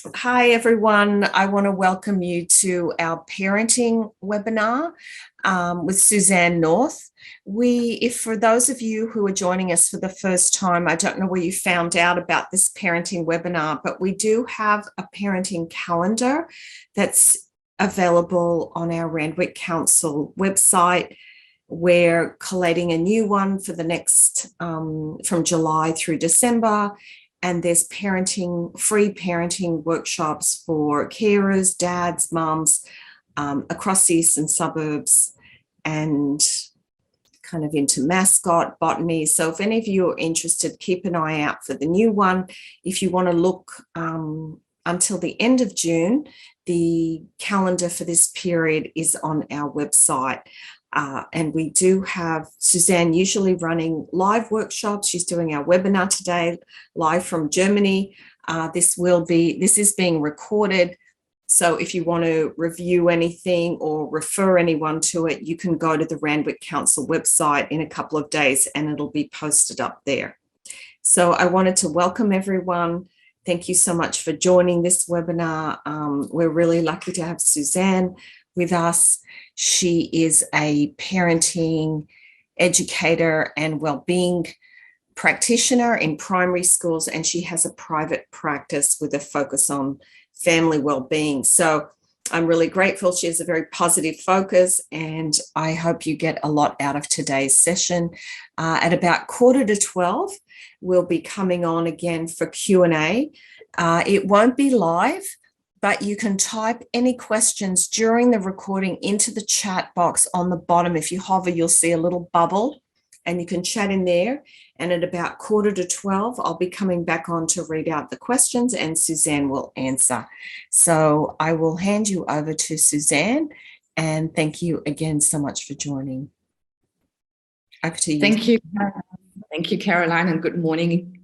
Hi, everyone. I want to welcome you to our parenting webinar with Susanne North. If for those of you who are joining us for the first time, I don't know where you found out about this parenting webinar, but we do have a parenting calendar that's available on our Randwick Council website. We're collating a new one for the next from July through December. And there's free parenting workshops for carers, dads, mums across the eastern suburbs and kind of into mascot, botany. So if any of you are interested, keep an eye out for the new one. If you want to look until the end of June, the calendar for this period is on our website. And we do have Susanne usually running live workshops. She's doing our webinar today live from Germany. This is being recorded. So if you want to review anything or refer anyone to it, you can go to the Randwick Council website in a couple of days and it'll be posted up there. So I wanted to welcome everyone. Thank you so much for joining this webinar. We're really lucky to have Susanne with us. She is a parenting educator and well-being practitioner in primary schools, and she has a private practice with a focus on family well-being. So I'm really grateful. She has a very positive focus, and I hope you get a lot out of today's session. At about 11:45, we'll be coming on again for Q&A. It won't be live, but you can type any questions during the recording into the chat box on the bottom. If you hover, you'll see a little bubble and you can chat in there. And at about 11:45, I'll be coming back on to read out the questions and Susanne will answer. So I will hand you over to Susanne, and thank you again so much for joining. Over to you. Thank you. Thank you, Caroline, and good morning,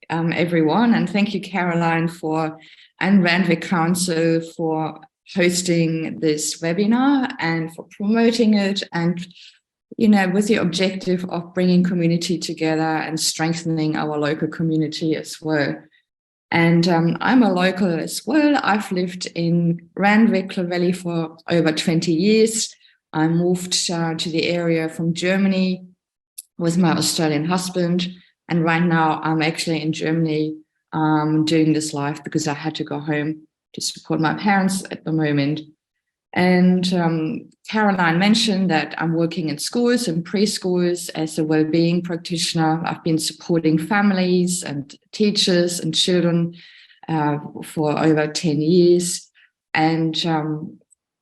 everyone. And thank you, Caroline, and Randwick Council for hosting this webinar and for promoting it, and with the objective of bringing community together and strengthening our local community as well. And I'm a local as well. I've lived in Randwick, Clovelly for over 20 years. I moved to the area from Germany with my Australian husband. And right now I'm actually in Germany doing this live because I had to go home to support my parents at the moment. And Caroline mentioned that I'm working in schools and preschools as a well-being practitioner. I've been supporting families and teachers and children for over 10 years. And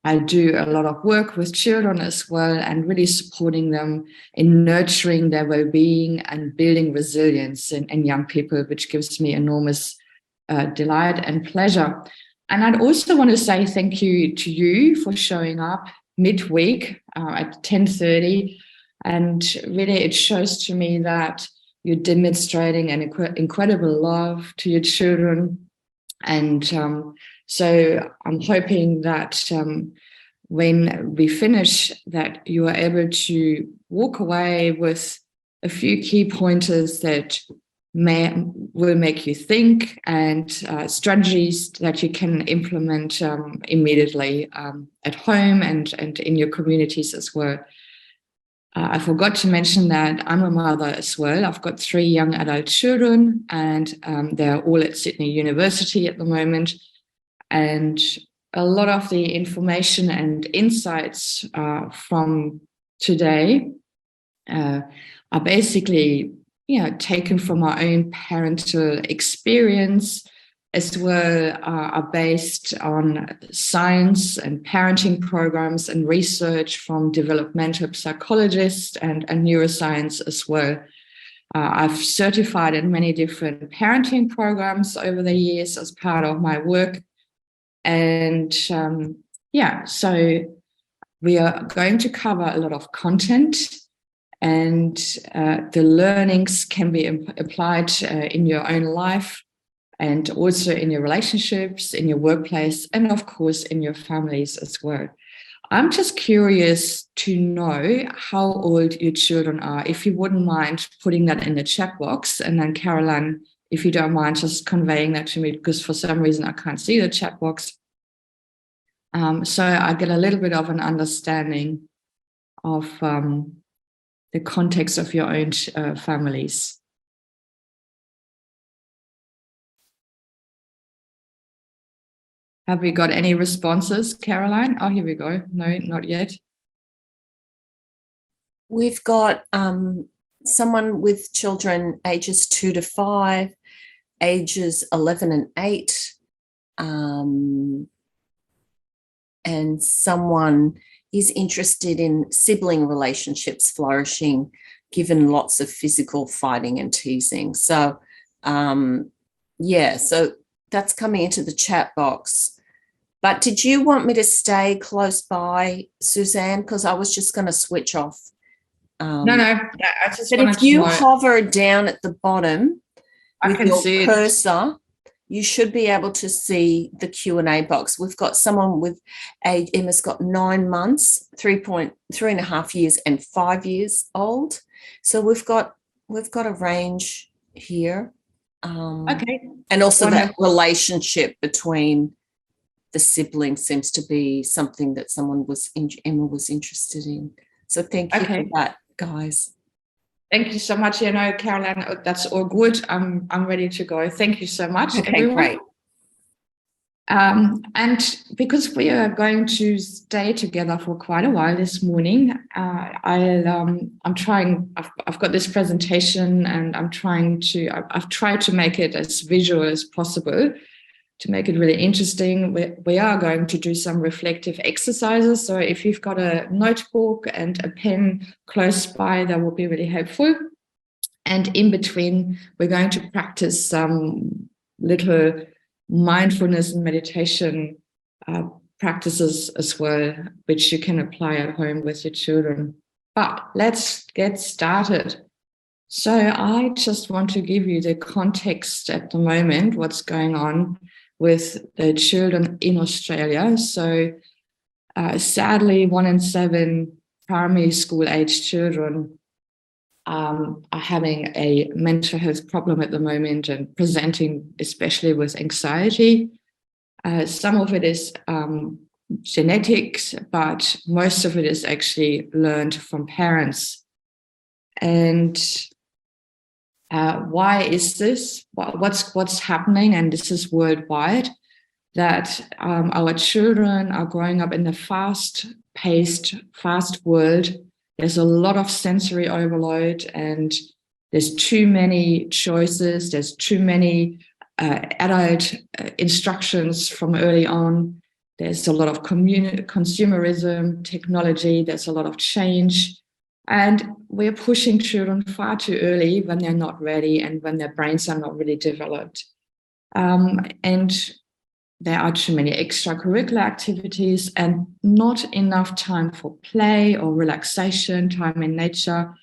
I do a lot of work with children as well, and really supporting them in nurturing their well-being and building resilience in young people, which gives me enormous delight and pleasure. And I'd also want to say thank you to you for showing up midweek at 10:30. And really, it shows to me that you're demonstrating an incredible love to your children. And so I'm hoping that when we finish, that you are able to walk away with a few key pointers that will make you think, and strategies that you can implement immediately at home and in your communities as well. I forgot to mention that I'm a mother as well. I've got 3 young adult children, and they're all at Sydney University at the moment. And a lot of the information and insights from today are basically taken from our own parental experience, as well are based on science and parenting programs and research from developmental psychologists and neuroscience as well. I've certified in many different parenting programs over the years as part of my work. And so we are going to cover a lot of content, and the learnings can be applied in your own life, and also in your relationships, in your workplace, and of course in your families as well. I'm just curious to know how old your children are. If you wouldn't mind putting that in the chat box, and then Caroline if you don't mind just conveying that to me, because for some reason I can't see the chat box. So I get a little bit of an understanding of the context of your own families. Have we got any responses, Caroline? Oh, here we go. No, not yet. We've got someone with children ages 2 to 5, ages 11 and 8, and someone is interested in sibling relationships flourishing, given lots of physical fighting and teasing. So, yeah, so that's coming into the chat box. But did you want me to stay close by, Susanne? Because I was just going to switch off. No, I just but wanted if you to know. hover down at the bottom with your cursor, you should be able to see the Q&A box. We've got someone with Emma's got 9 months, 3.5 years, and 5 years old. So we've got a range here. Okay. And also that relationship between the siblings seems to be something that Emma was interested in. So thank you for that, guys. Thank you so much. Caroline, that's all good. I'm ready to go. Thank you so much, everyone. Great. And because we are going to stay together for quite a while this morning, I've got this presentation, and I've tried to make it as visual as possible, to make it really interesting. We are going to do some reflective exercises. So if you've got a notebook and a pen close by, that will be really helpful. And in between, we're going to practice some little mindfulness and meditation practices as well, which you can apply at home with your children. But let's get started. So I just want to give you the context at the moment, what's going on with the children in Australia. So sadly, 1 in 7 primary school age children are having a mental health problem at the moment, and presenting especially with anxiety. Some of it is genetics, but most of it is actually learned from parents. And why is this? What's happening? And this is worldwide, that our children are growing up in a fast-paced, fast world. There's a lot of sensory overload, and there's too many choices. There's too many adult instructions from early on. There's a lot of consumerism, technology. There's a lot of change. And we're pushing children far too early when they're not ready and when their brains are not really developed. And there are too many extracurricular activities and not enough time for play or relaxation, time in nature.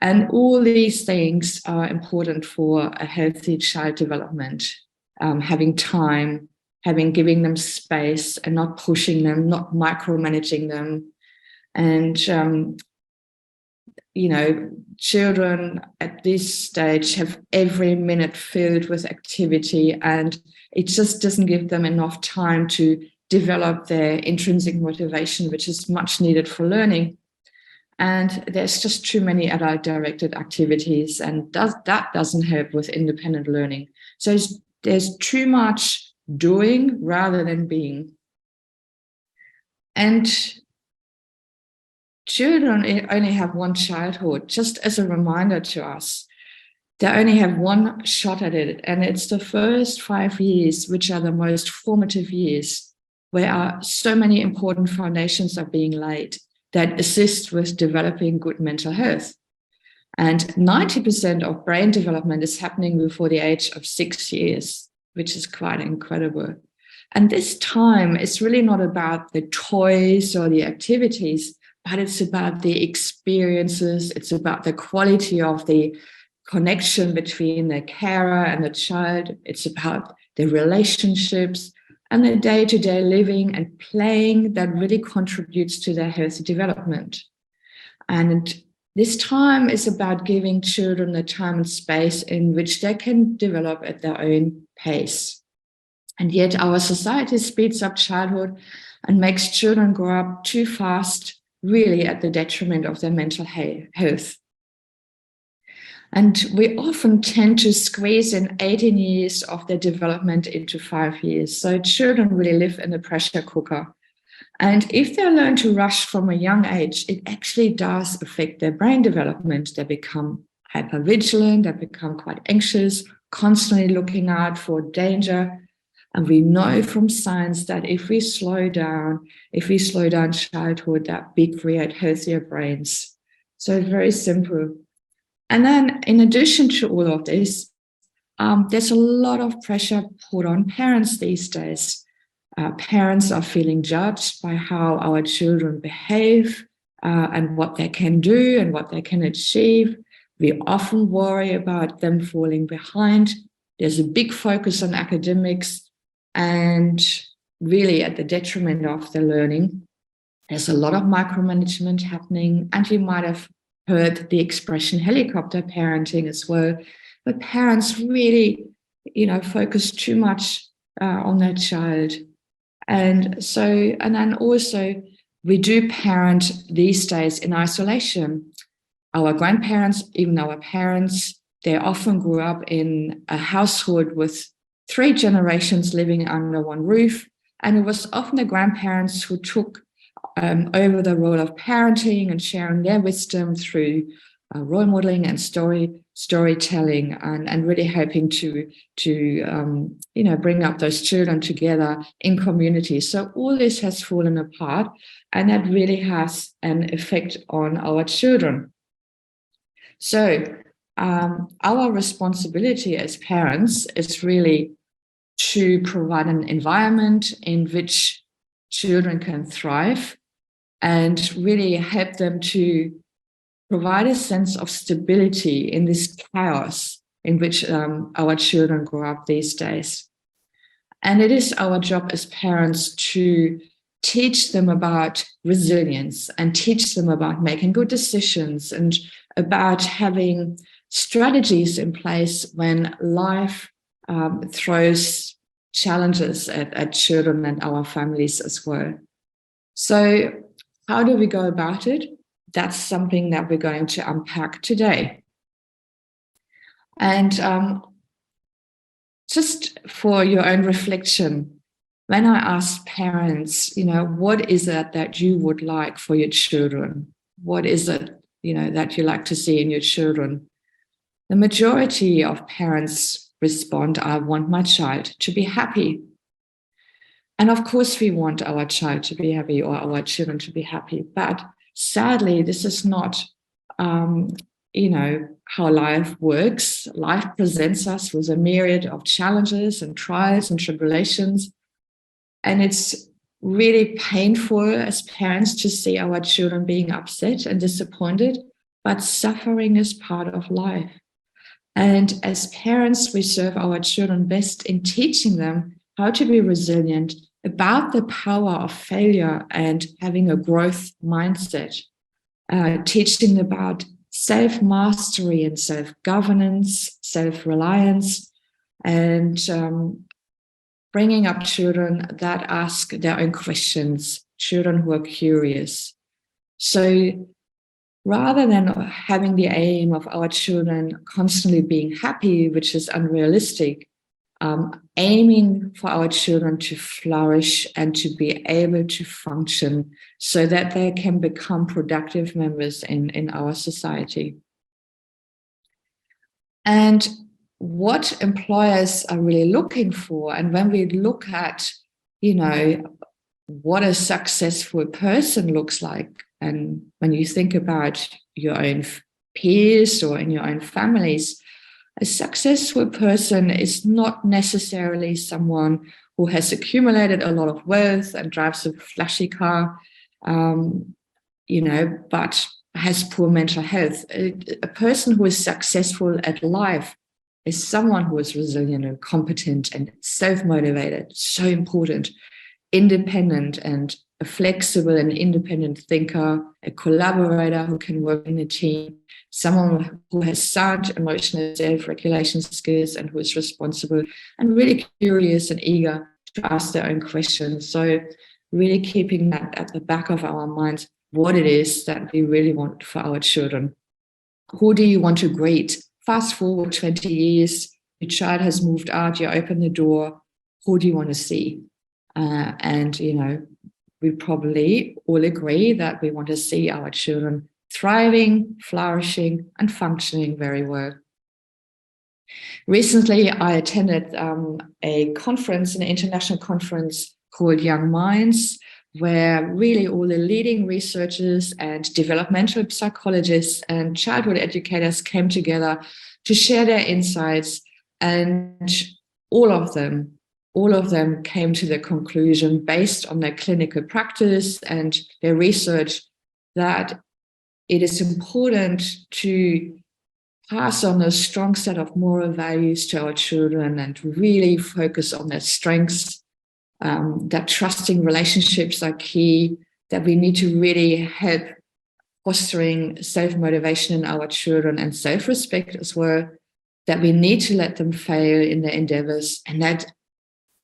And all these things are important for a healthy child development. Having time, giving them space and not pushing them, not micromanaging them. And children at this stage have every minute filled with activity, and it just doesn't give them enough time to develop their intrinsic motivation, which is much needed for learning. And there's just too many adult-directed activities, and that doesn't help with independent learning. So there's too much doing rather than being. And children only have one childhood, just as a reminder to us. They only have one shot at it, and it's the first 5 years, which are the most formative years, where so many important foundations are being laid that assist with developing good mental health. And 90% of brain development is happening before the age of 6 years, which is quite incredible. And this time is really not about the toys or the activities, but it's about the experiences. It's about the quality of the connection between the carer and the child. It's about the relationships and the day-to-day living and playing that really contributes to their healthy development. And this time is about giving children the time and space in which they can develop at their own pace. And yet our society speeds up childhood and makes children grow up too fast, really at the detriment of their mental health. And we often tend to squeeze in 18 years of their development into 5 years. So children really live in a pressure cooker. And if they learn to rush from a young age, it actually does affect their brain development. They become hypervigilant, they become quite anxious, constantly looking out for danger. And we know from science that if we slow down childhood, that we create healthier brains. So it's very simple. And then in addition to all of this, there's a lot of pressure put on parents these days. Parents are feeling judged by how our children behave and what they can do and what they can achieve. We often worry about them falling behind. There's a big focus on academics and really at the detriment of the learning. There's a lot of micromanagement happening, and you might have heard the expression helicopter parenting as well, but parents really, focus too much on their child. And then also we do parent these days in isolation. Our grandparents, even our parents, they often grew up in a household with 3 generations living under one roof. And it was often the grandparents who took over the role of parenting and sharing their wisdom through role modeling and storytelling, and really hoping to bring up those children together in community. So all this has fallen apart, and that really has an effect on our children. So our responsibility as parents is really to provide an environment in which children can thrive and really help them to provide a sense of stability in this chaos in which our children grow up these days. And it is our job as parents to teach them about resilience and teach them about making good decisions and about having strategies in place when life throws challenges at children and our families as well. So how do we go about it? That's something that we're going to unpack today. And just for your own reflection, when I ask parents, what is it that you would like for your children? What is it, that you like to see in your children? The majority of parents respond, I want my child to be happy. And of course, we want our child to be happy or our children to be happy. But sadly, this is not, how life works. Life presents us with a myriad of challenges and trials and tribulations. And it's really painful as parents to see our children being upset and disappointed, but suffering is part of life. And as parents, we serve our children best in teaching them how to be resilient, about the power of failure and having a growth mindset, teaching them about self-mastery and self-governance, self-reliance, and bringing up children that ask their own questions, children who are curious. So rather than having the aim of our children constantly being happy, which is unrealistic, aiming for our children to flourish and to be able to function so that they can become productive members in our society. And what employers are really looking for, and when we look at, what a successful person looks like, and when you think about your own peers or in your own families, a successful person is not necessarily someone who has accumulated a lot of wealth and drives a flashy car, but has poor mental health. A person who is successful at life is someone who is resilient and competent and self-motivated, so important, independent and a flexible and independent thinker, a collaborator who can work in a team, someone who has sound emotional self-regulation skills and who is responsible and really curious and eager to ask their own questions. So really keeping that at the back of our minds, what it is that we really want for our children. Who do you want to greet? Fast forward 20 years, your child has moved out, you open the door, who do you want to see? And, you know, we probably all agree that we want to see our children thriving, flourishing, and functioning very well. Recently, I attended a conference, an international conference called Young Minds, where really all the leading researchers and developmental psychologists and childhood educators came together to share their insights, and all of them came to the conclusion, based on their clinical practice and their research, that it is important to pass on a strong set of moral values to our children and really focus on their strengths, that trusting relationships are key, that we need to really help fostering self-motivation in our children and self-respect as well, that we need to let them fail in their endeavors, and that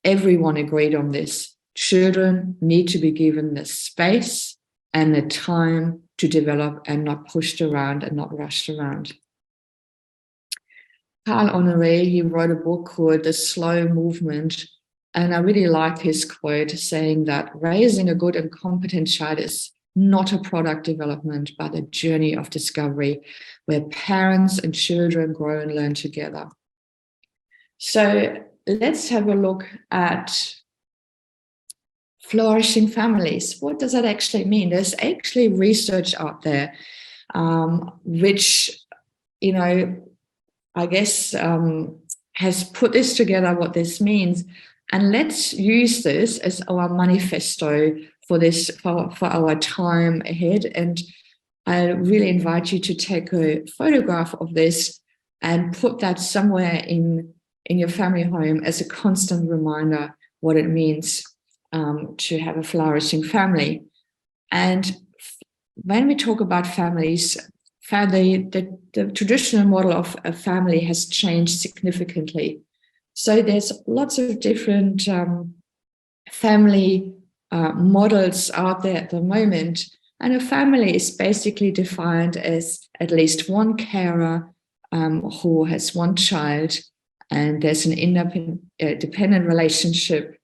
everyone agreed on this. Children need to be given the space and the time to develop and not pushed around and not rushed around. Carl Honoré, he wrote a book called The Slow Movement, and I really like his quote saying that raising a good and competent child is not a product development, but a journey of discovery where parents and children grow and learn together. So let's have a look at flourishing families. What does that actually mean? There's actually research out there, which, you know, I guess has put this together, what this means. And let's use this as our manifesto for this, for our time ahead. And I really invite you to take a photograph of this and put that somewhere in your family home as a constant reminder what it means to have a flourishing family. And when we talk about families, the traditional model of a family has changed significantly. So there's lots of different family models out there at the moment. And a family is basically defined as at least one carer who has one child, and there's an independent relationship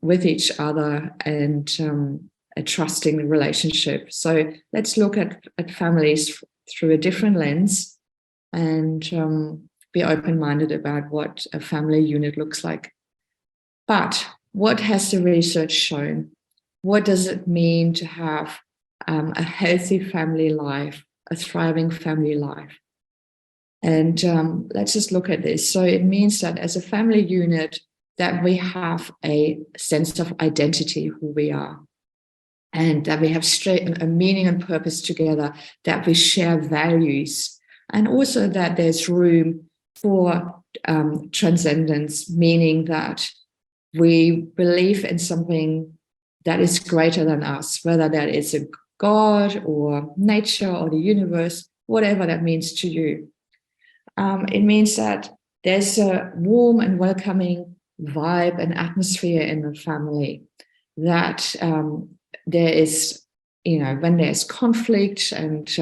with each other, and a trusting relationship. So let's look at families through a different lens and be open-minded about what a family unit looks like. But what has the research shown? What does it mean to have a healthy family life, a thriving family life? And let's just look at this. So it means that as a family unit, that we have a sense of identity, who we are, and that we have a meaning and purpose together, that we share values, and also that there's room for transcendence, meaning that we believe in something that is greater than us, whether that is a God or nature or the universe, whatever that means to you. It means that there's a warm and welcoming vibe and atmosphere in the family, that there is, you know, when there's conflict and,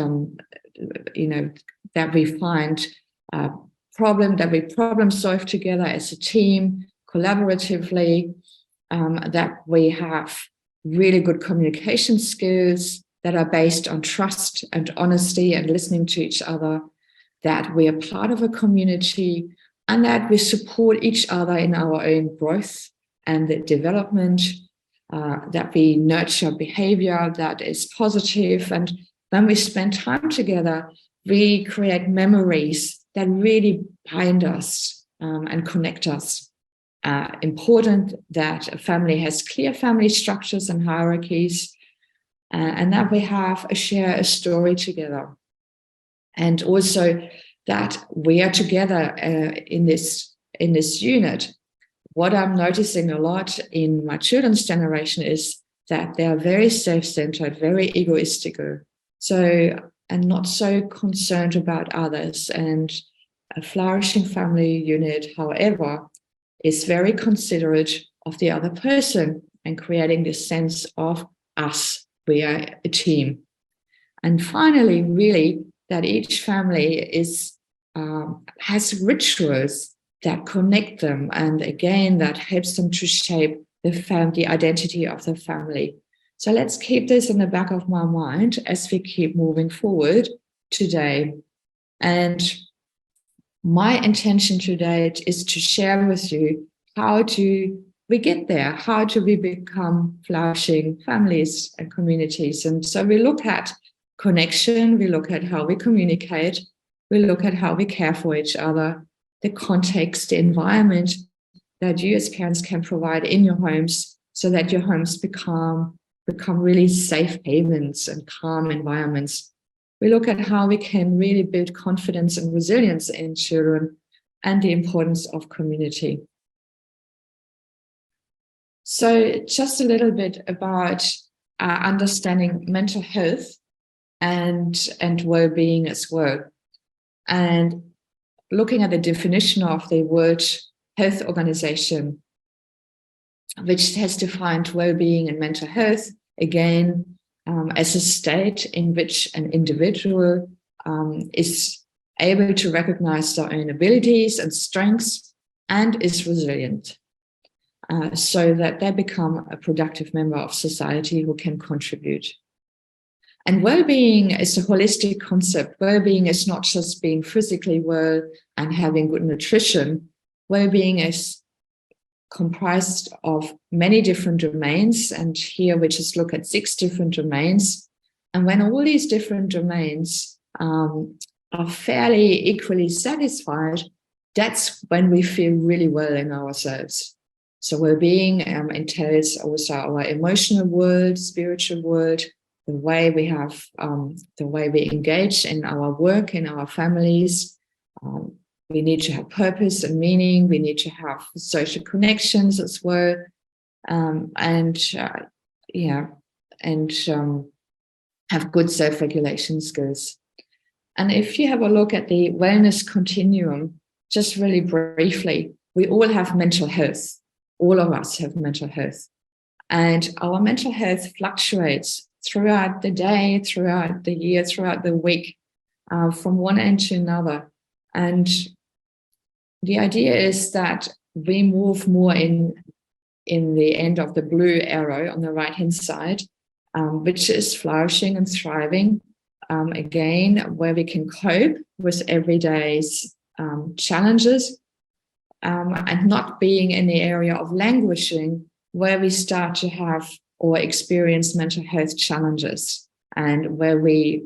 you know, that we find that we problem solve together as a team, collaboratively, that we have really good communication skills that are based on trust and honesty and listening to each other, that we are part of a community, and that we support each other in our own growth and the development, that we nurture behavior that is positive. And when we spend time together, we create memories that really bind us and connect us. Important that a family has clear family structures and hierarchies, and that we share a story together. And also that we are together in this unit. What I'm noticing a lot in my children's generation is that they are very self-centered, very egoistical, and not so concerned about others. And a flourishing family unit, however, is very considerate of the other person and creating this sense of us. We are a team. And finally, really, that each family has rituals that connect them, and again, that helps them to shape the identity of the family. So let's keep this in the back of my mind as we keep moving forward today. And my intention today is to share with you how do we get there? How do we become flourishing families and communities? And so we look at connection, we look at how we communicate, we look at how we care for each other, the context, the environment that you as parents can provide in your homes so that your homes become really safe havens and calm environments. We look at how we can really build confidence and resilience in children and the importance of community. So just a little bit about understanding mental health and well-being as well. And looking at the definition of the World Health Organization, which has defined well-being and mental health, again, as a state in which an individual is able to recognize their own abilities and strengths and is resilient, so that they become a productive member of society who can contribute. And well-being is a holistic concept. Well-being is not just being physically well and having good nutrition. Well-being is comprised of many different domains, and here we just look at 6 different domains. And when all these different domains are fairly equally satisfied, that's when we feel really well in ourselves. So well-being entails also our emotional world, spiritual world, the way we have, the way we engage in our work, in our families. We need to have purpose and meaning. We need to have social connections as well, and have good self-regulation skills. And if you have a look at the wellness continuum, just really briefly, we all have mental health. All of us have mental health, and our mental health fluctuates throughout the day, throughout the year, throughout the week, from one end to another. And the idea is that we move more in the end of the blue arrow on the right-hand side, which is flourishing and thriving, again, where we can cope with everyday's challenges, and not being in the area of languishing, where we start to have or experience mental health challenges, and where we,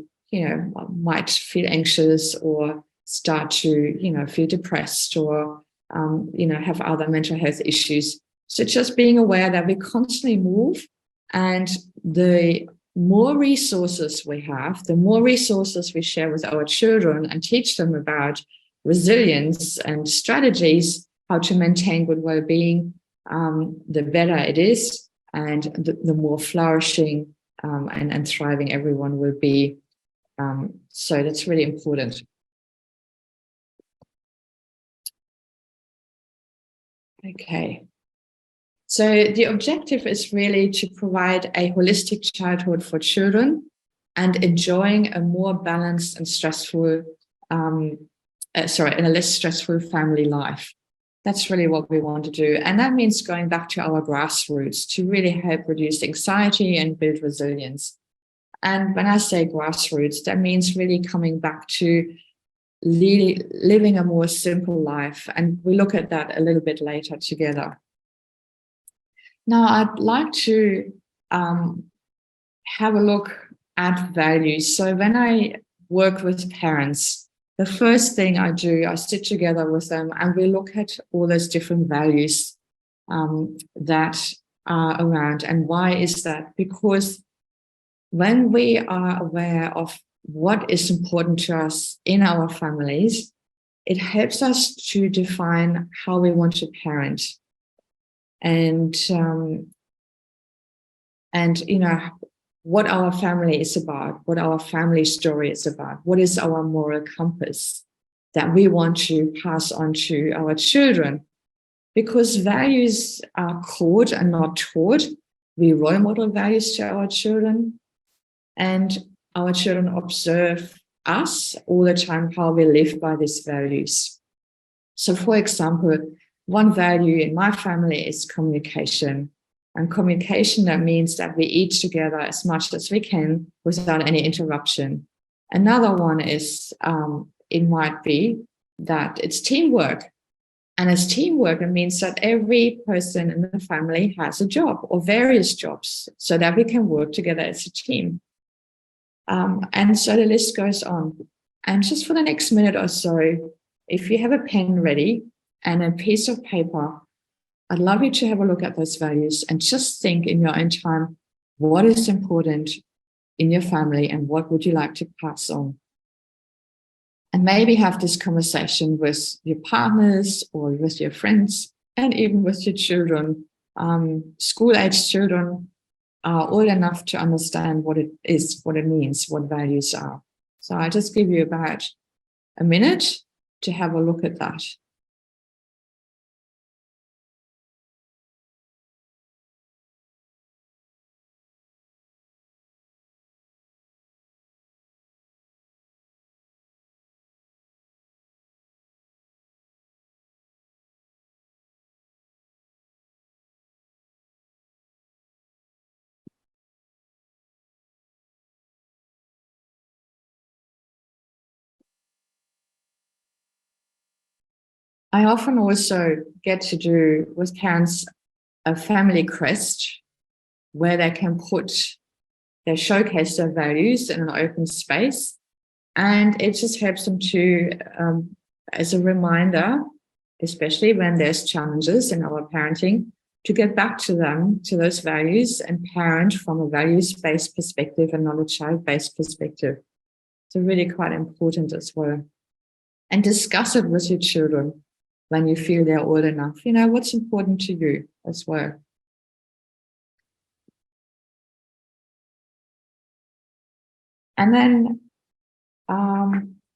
might feel anxious or start to, feel depressed or, have other mental health issues. So just being aware that we constantly move, and the more resources we have, the more resources we share with our children and teach them about resilience and strategies, how to maintain good well-being, the better it is, and the more flourishing and thriving everyone will be. So that's really important. Okay. So the objective is really to provide a holistic childhood for children and enjoying a more balanced and stressful, and a less stressful family life. That's really what we want to do. And that means going back to our grassroots to really help reduce anxiety and build resilience. And when I say grassroots, that means really coming back to living a more simple life. And we look at that a little bit later together. Now, I'd like to have a look at values. So when I work with parents, the first thing I do, I sit together with them and we look at all those different values that are around. And why is that? Because when we are aware of what is important to us in our families, it helps us to define how we want to parent. And and, what our family is about, what our family story is about, what is our moral compass that we want to pass on to our children. Because values are caught and not taught. We role model values to our children, and our children observe us all the time, how we live by these values. So, for example, one value in my family is communication. And communication, that means that we eat together as much as we can without any interruption. Another one is, it might be that it's teamwork. And as teamwork, it means that every person in the family has a job or various jobs so that we can work together as a team. And so the list goes on. And just for the next minute or so, if you have a pen ready and a piece of paper, I'd love you to have a look at those values and just think in your own time, what is important in your family and what would you like to pass on? And maybe have this conversation with your partners or with your friends and even with your children. School-age children are old enough to understand what it is, what it means, what values are. So I just give you about a minute to have a look at that. I often also get to do with parents a family quest where they can they showcase their values in an open space. And it just helps them to, as a reminder, especially when there's challenges in our parenting, to get back to them, to those values, and parent from a values-based perspective and not a child-based perspective. So really quite important as well. And discuss it with your children when you feel they're old enough. What's important to you as well. And then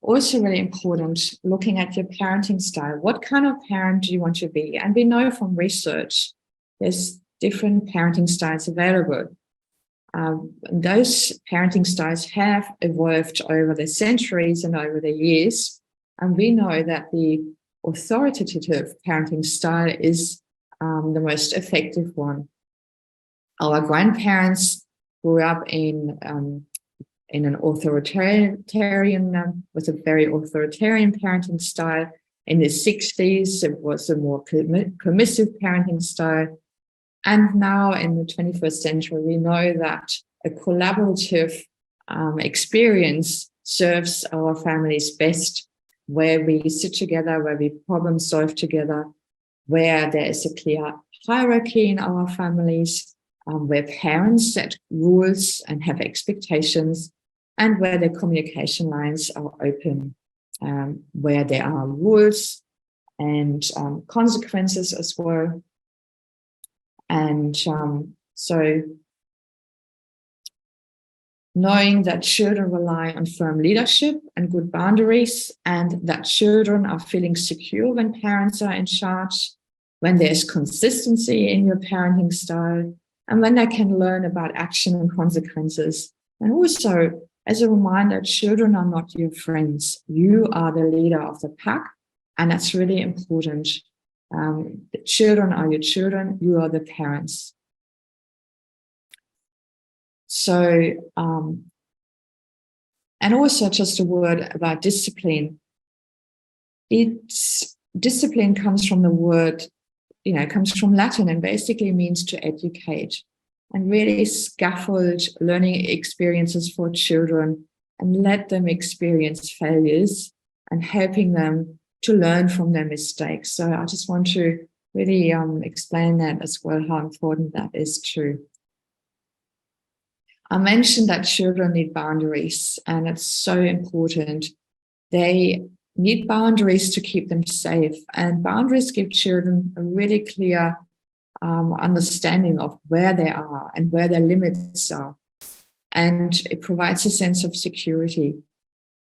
also really important, looking at your parenting style. What kind of parent do you want to be? And we know from research, there's different parenting styles available. Those parenting styles have evolved over the centuries and over the years. And we know that the authoritative parenting style is the most effective one. Our grandparents grew up in an authoritarian, with a very authoritarian parenting style. In the 60s, it was a more permissive parenting style. And now in the 21st century, we know that a collaborative experience serves our families best, where we sit together, where we problem solve together, where there is a clear hierarchy in our families, where parents set rules and have expectations, and where the communication lines are open, where there are rules and consequences as well. And so knowing that children rely on firm leadership and good boundaries, and that children are feeling secure when parents are in charge, when there's consistency in your parenting style, and when they can learn about action and consequences. And also, as a reminder, children are not your friends. You are the leader of the pack, and that's really important. The children are your children, you are the parents. So, and also just a word about discipline. Discipline comes from the word, comes from Latin and basically means to educate, and really scaffold learning experiences for children and let them experience failures and helping them to learn from their mistakes. So I just want to really explain that as well, how important that is too. I mentioned that children need boundaries, and it's so important. They need boundaries to keep them safe, and boundaries give children a really clear understanding of where they are and where their limits are. And it provides a sense of security.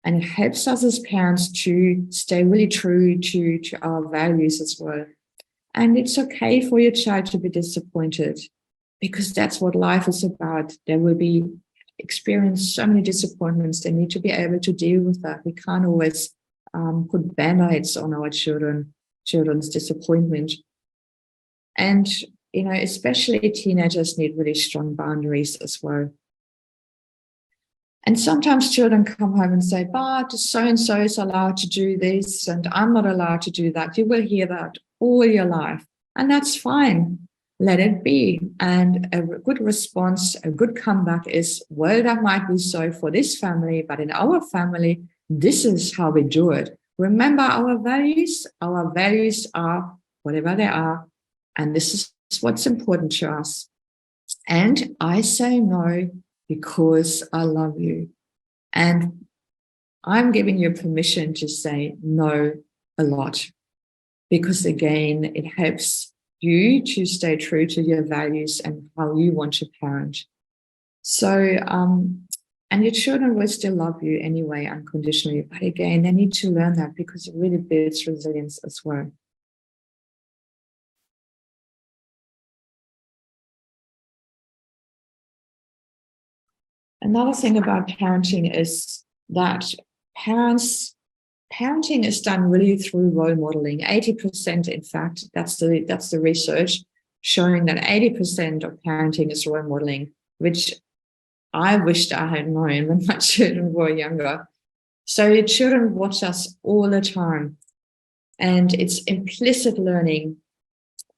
And it helps us as parents to stay really true to our values as well. And it's okay for your child to be disappointed, because that's what life is about. There will be experience so many disappointments. They need to be able to deal with that. We can't always put band-aids on our children's disappointment. And, especially teenagers need really strong boundaries as well. And sometimes children come home and say, but so-and-so is allowed to do this and I'm not allowed to do that. You will hear that all your life. And that's fine. Let it be. And a good response, a good comeback is, well, that might be so for this family, but in our family, this is how we do it. Remember our values? Our values are whatever they are. And this is what's important to us. And I say no because I love you. And I'm giving you permission to say no a lot. Because again, it helps you to stay true to your values and how you want to parent. So, and your children will still love you anyway, unconditionally. But again, they need to learn that because it really builds resilience as well. Another thing about parenting is that parenting is done really through role modeling. 80%, in fact, that's the research showing that 80% of parenting is role modeling, which I wished I had known when my children were younger. So your children watch us all the time, and it's implicit learning.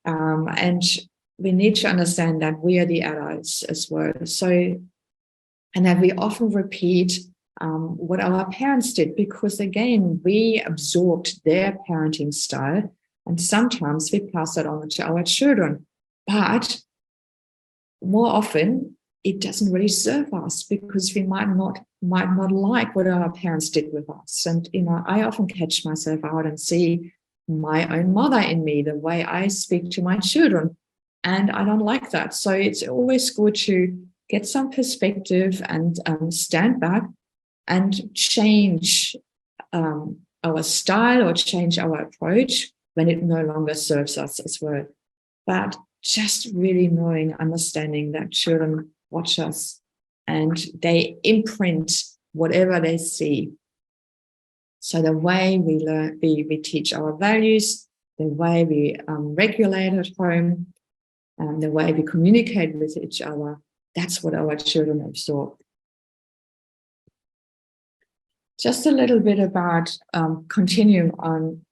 And we need to understand that we are the adults as well. So, and that we often repeat what our parents did, because again, we absorbed their parenting style, and sometimes we pass that on to our children. But more often, it doesn't really serve us because we might not like what our parents did with us. And I often catch myself out and see my own mother in me, the way I speak to my children, and I don't like that. So it's always good to get some perspective and stand back and change our style or change our approach when it no longer serves us as well. But just really knowing, understanding that children watch us and they imprint whatever they see. So the way we learn, we teach our values, the way we regulate at home, the way we communicate with each other, that's what our children absorb. Just a little bit about continuing on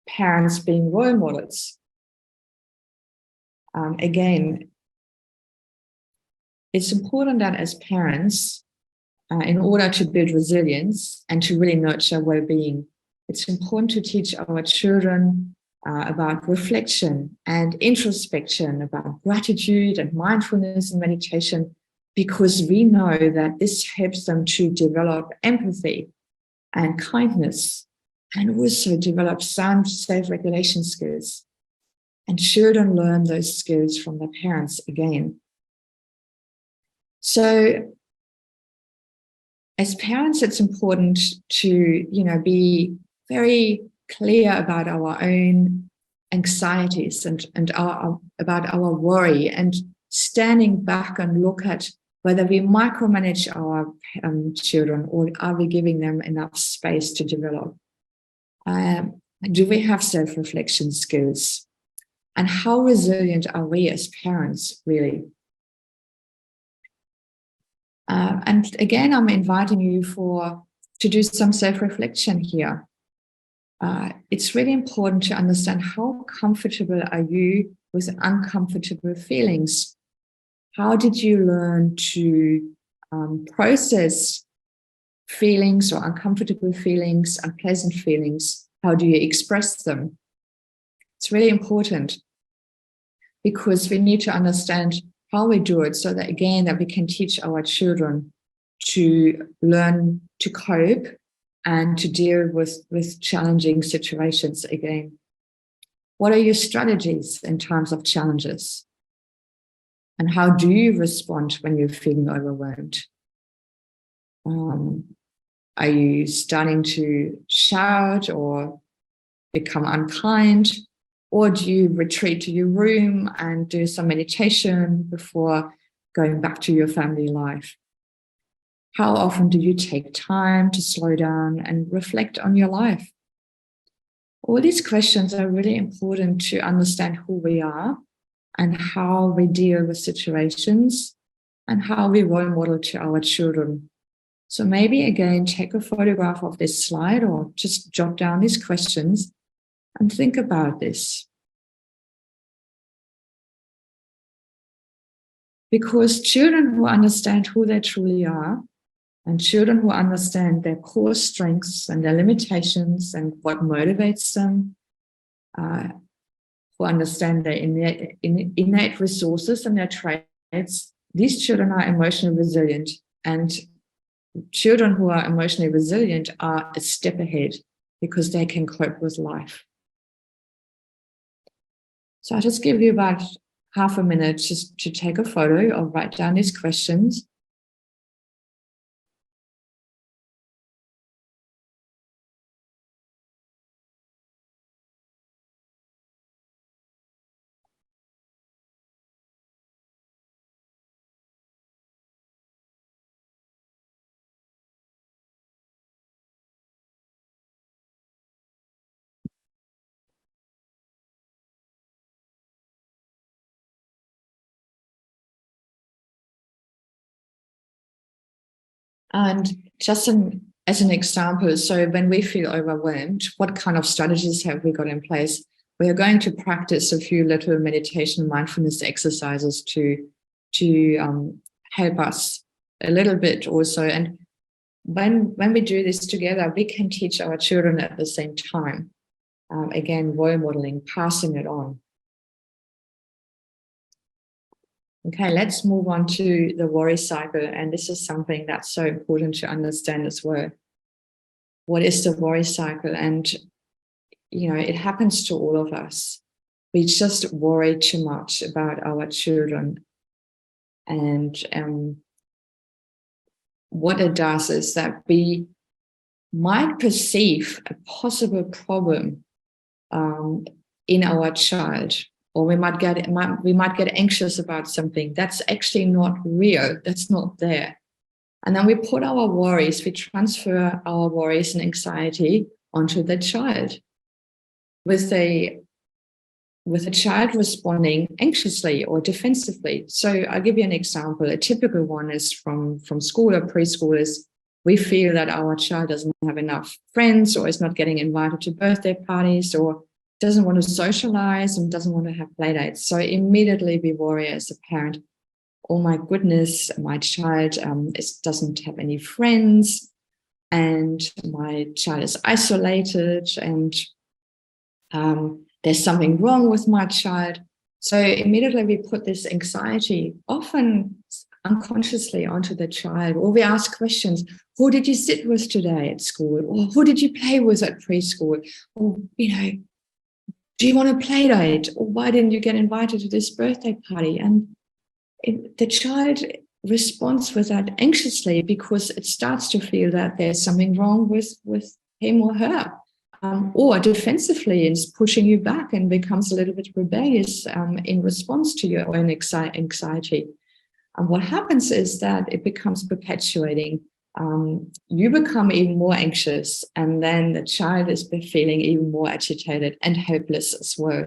parents being role models. Again, it's important that as parents, in order to build resilience and to really nurture well-being, it's important to teach our children about reflection and introspection, about gratitude and mindfulness and meditation, because we know that this helps them to develop empathy and kindness, and also develop sound self-regulation skills. And children learn those skills from their parents again. So as parents, it's important to, be very clear about our own anxieties and about our worry, and standing back and look at whether we micromanage our children, or are we giving them enough space to develop? Do we have self-reflection skills? And how resilient are we as parents, really? And again, I'm inviting you to do some self-reflection here. It's really important to understand how comfortable are you with uncomfortable feelings. How did you learn to process feelings or uncomfortable feelings, unpleasant feelings? How do you express them? It's really important because we need to understand how we do it, so that again, that we can teach our children to learn to cope and to deal with challenging situations again. What are your strategies in times of challenges? And how do you respond when you're feeling overwhelmed? Are you starting to shout or become unkind? Or do you retreat to your room and do some meditation before going back to your family life? How often do you take time to slow down and reflect on your life? All these questions are really important to understand who we are and how we deal with situations and how we role model to our children. So maybe again, take a photograph of this slide or just jot down these questions and think about this. Because children who understand who they truly are, and children who understand their core strengths and their limitations and what motivates them, who understand their innate resources and their traits, these children are emotionally resilient. And children who are emotionally resilient are a step ahead because they can cope with life. So I'll just give you about half a minute just to take a photo or write down these questions. And just as an example, so when we feel overwhelmed, what kind of strategies have we got in place? We are going to practice a few little meditation mindfulness exercises to help us a little bit also. And when we do this together, we can teach our children at the same time. Again, role modeling, passing it on. Okay, let's move on to the worry cycle. And this is something that's so important to understand as well. What is the worry cycle? And, you know, it happens to all of us. We just worry too much about our children. And what it does is that we might perceive a possible problem in our child, or we might get anxious about something that's actually not real, that's not there. And then we put our worries, we transfer our worries and anxiety onto the child, with a child responding anxiously or defensively. So I'll give you an example. A typical one is from school or preschool is we feel that our child doesn't have enough friends or is not getting invited to birthday parties or doesn't want to socialize and doesn't want to have play dates. So immediately we worry as a parent, oh my goodness, my child doesn't have any friends and my child is isolated and there's something wrong with my child. So immediately we put this anxiety, often unconsciously, onto the child, or we ask questions. Who did you sit with today at school? Or who did you play with at preschool? Or, you know, do you want a play date? Or why didn't you get invited to this birthday party? And the child responds with that anxiously because it starts to feel that there's something wrong with him or her. Or defensively is pushing you back and becomes a little bit rebellious in response to your own anxiety. And what happens is that it becomes perpetuating. You become even more anxious, and then the child is feeling even more agitated and helpless as well.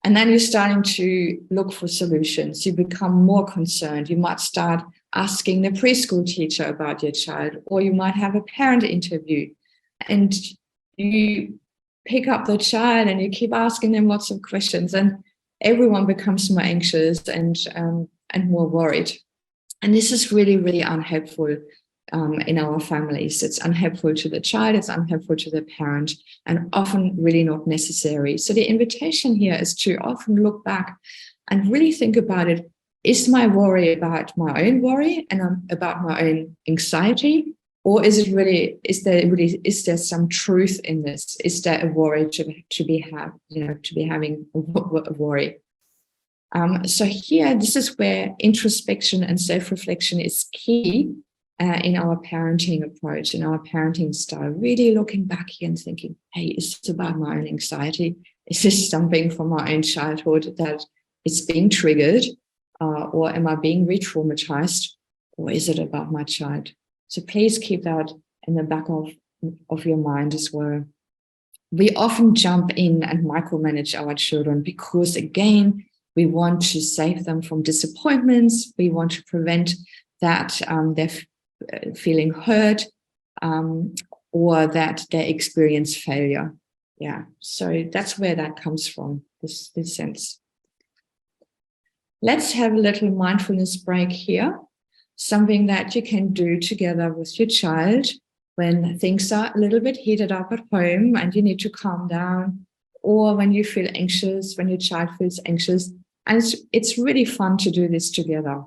And then you're starting to look for solutions. You become more concerned. You might start asking the preschool teacher about your child, or you might have a parent interview. And you pick up the child and you keep asking them lots of questions, and everyone becomes more anxious and more worried. And this is really, really unhelpful in our families. It's unhelpful to the child, it's unhelpful to the parent, and often really not necessary. So the invitation here is to often look back and really think about it. Is my worry about my own worry and about my own anxiety? Or is there some truth in this? Is there a worry to be having a worry? So here, this is where introspection and self-reflection is key in our parenting approach, in our parenting style, really looking back here and thinking, hey, is this about my own anxiety? Is this something from my own childhood that is being triggered? Or am I being re-traumatized? Or is it about my child? So please keep that in the back of your mind as well. We often jump in and micromanage our children because, again, we want to save them from disappointments. We want to prevent that they're feeling hurt or that they experience failure. Yeah, so that's where that comes from, this sense. Let's have a little mindfulness break here, something that you can do together with your child when things are a little bit heated up at home and you need to calm down, or when you feel anxious, when your child feels anxious. And it's really fun to do this together.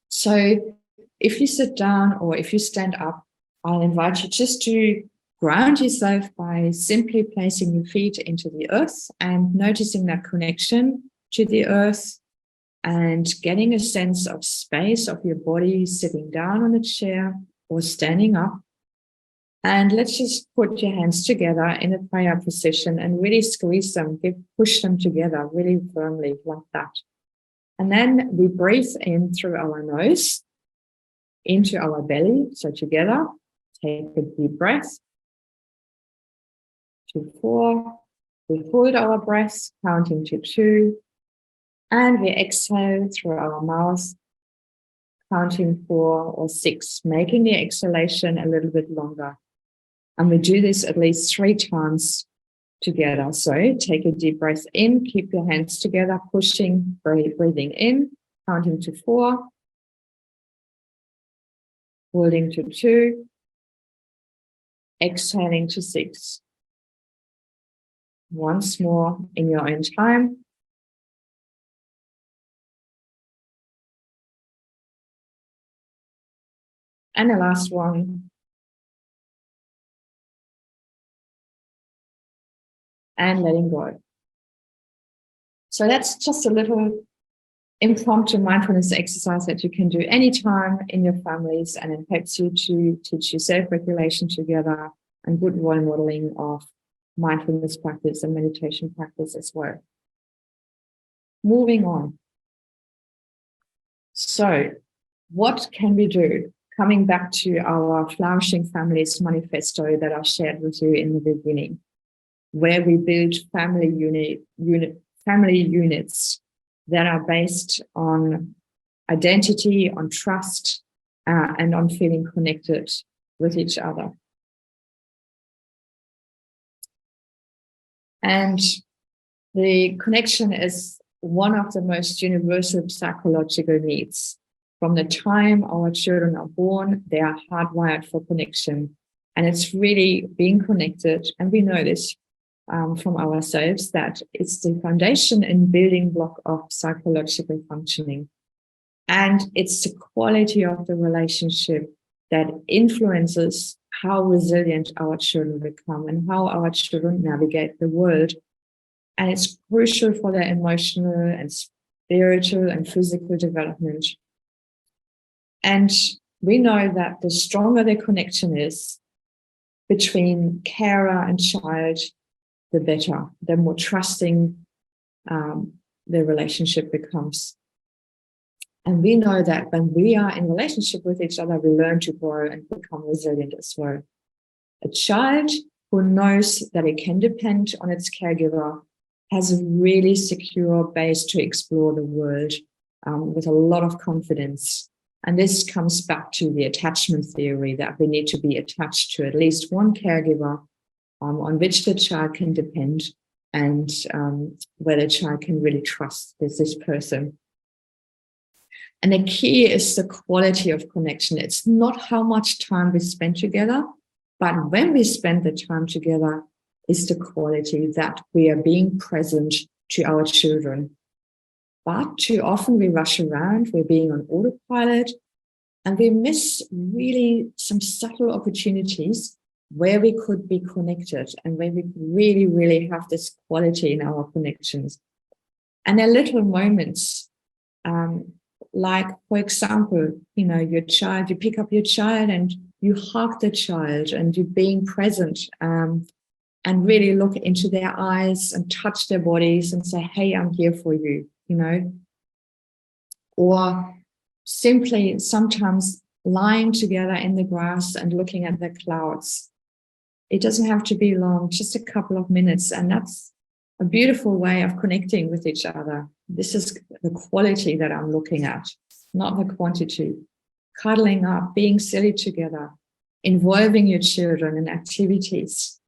So if you sit down or if you stand up, I'll invite you just to ground yourself by simply placing your feet into the earth and noticing that connection to the earth and getting a sense of space of your body sitting down on a chair or standing up. And let's just put your hands together in a prayer position and really squeeze them, push them together really firmly like that. And then we breathe in through our nose into our belly. So together, take a deep breath. 2, 4. We hold our breath, counting to 2. And we exhale through our mouth, counting 4 or 6, making the exhalation a little bit longer. And we do this at least 3 times together. So take a deep breath in, keep your hands together, pushing, breathing in, counting to 4, holding to 2, exhaling to 6. Once more in your own time. And the last one. And letting go. So that's just a little impromptu mindfulness exercise that you can do anytime in your families, and it helps you to teach you self-regulation together and good role modeling of mindfulness practice and meditation practice as well. Moving on. So what can we do? Coming back to our Flourishing Families manifesto that I shared with you in the beginning, where we build family units that are based on identity, on trust, and on feeling connected with each other. And the connection is one of the most universal psychological needs. From the time our children are born, they are hardwired for connection. And it's really being connected, and we know this from ourselves, that it's the foundation and building block of psychological functioning. And it's the quality of the relationship that influences how resilient our children become and how our children navigate the world. And it's crucial for their emotional and spiritual and physical development. And we know that the stronger the connection is between carer and child, the better, the more trusting the relationship becomes. And we know that when we are in relationship with each other, we learn to grow and become resilient as well. A child who knows that it can depend on its caregiver has a really secure base to explore the world with a lot of confidence. And this comes back to the attachment theory, that we need to be attached to at least one caregiver on which the child can depend, and where the child can really trust this person. And the key is the quality of connection. It's not how much time we spend together, but when we spend the time together, is the quality that we are being present to our children. But too often we rush around, we're being on autopilot, and we miss really some subtle opportunities where we could be connected and where we really, really have this quality in our connections. And they're little moments, like, for example, your child, you pick up your child and you hug the child and you're being present, and really look into their eyes and touch their bodies and say, hey, I'm here for you, or simply sometimes lying together in the grass and looking at the clouds. It doesn't have to be long, just a couple of minutes. And that's a beautiful way of connecting with each other. This is the quality that I'm looking at, not the quantity. Cuddling up, being silly together, involving your children in activities.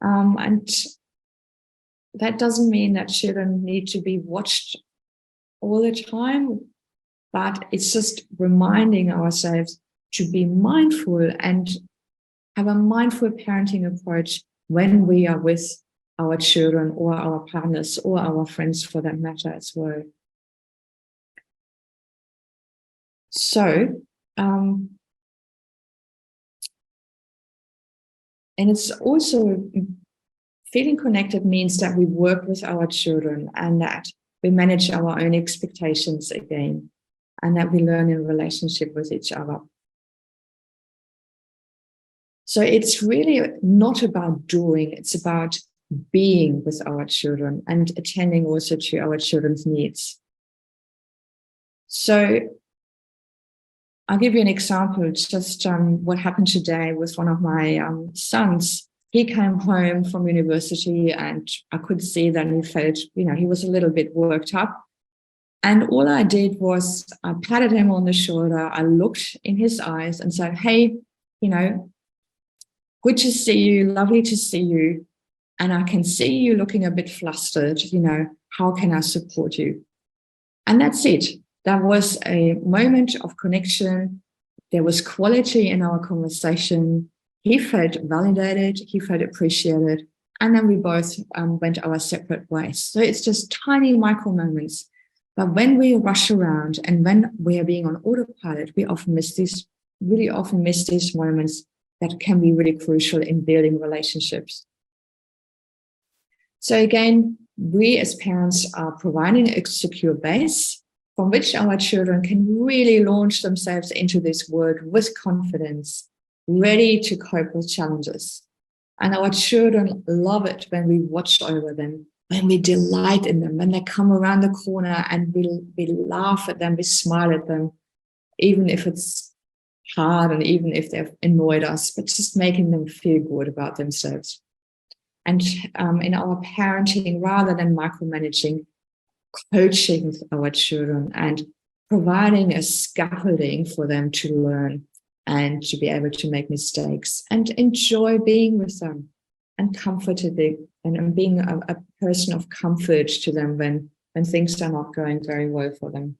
And that doesn't mean that children need to be watched all the time, but it's just reminding ourselves to be mindful and have a mindful parenting approach when we are with our children or our partners or our friends for that matter as well. So, and it's also, feeling connected means that we work with our children and that we manage our own expectations again, and that we learn in relationship with each other. So it's really not about doing, it's about being with our children and attending also to our children's needs. So I'll give you an example, just what happened today with one of my sons. He came home from university and I could see that he felt, he was a little bit worked up. And all I did was I patted him on the shoulder. I looked in his eyes and said, hey, good to see you, lovely to see you. And I can see you looking a bit flustered, how can I support you? And that's it. That was a moment of connection. There was quality in our conversation. He felt validated, he felt appreciated, and then we both went our separate ways. So it's just tiny micro moments. But when we rush around and when we are being on autopilot, we really often miss these moments that can be really crucial in building relationships. So again, we as parents are providing a secure base from which our children can really launch themselves into this world with confidence, ready to cope with challenges. And our children love it when we watch over them, when we delight in them, when they come around the corner and we laugh at them, we smile at them, even if it's hard and even if they've annoyed us, but just making them feel good about themselves. And in our parenting, rather than micromanaging, coaching our children and providing a scaffolding for them to learn and to be able to make mistakes and enjoy being with them and comforting and being a person of comfort to them when things are not going very well for them.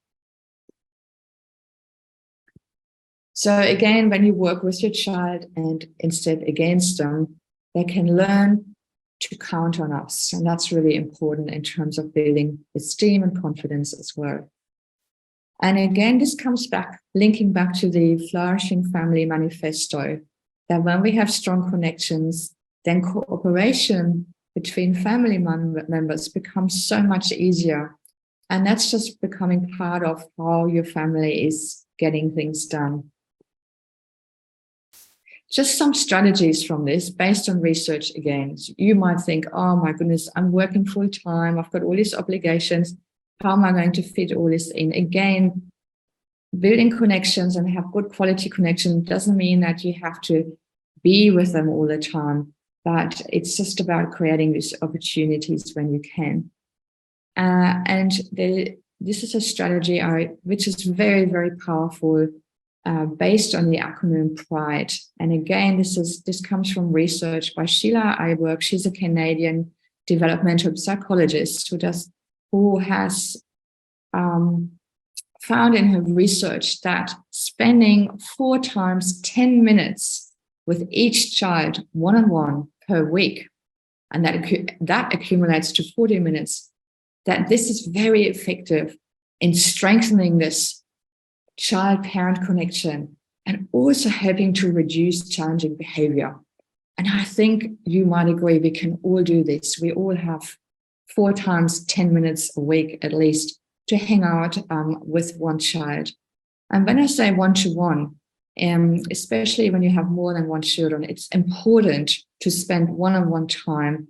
So again, when you work with your child and instead against them, they can learn to count on us. And that's really important in terms of building esteem and confidence as well. And again, this comes back, linking back to the Flourishing Family Manifesto, that when we have strong connections, then cooperation between family members becomes so much easier. And that's just becoming part of how your family is getting things done. Just some strategies from this based on research again. You might think, oh my goodness, I'm working full time. I've got all these obligations. How am I going to fit all this in? Again, building connections and have good quality connection doesn't mean that you have to be with them all the time, but it's just about creating these opportunities when you can. This is a strategy which is very, very powerful. Based on the acronym PRIDE. And again, this comes from research by Sheila Iwerk. She's a Canadian developmental psychologist who has found in her research that spending 4 times 10 minutes with each child one-on-one per week, and that accumulates to 40 minutes, that this is very effective in strengthening this child-parent connection and also helping to reduce challenging behavior. And I think you might agree we can all do this. We all have 4 times 10 minutes a week at least to hang out with one child. And when I say one-to-one, especially when you have more than one children, it's important to spend one-on-one time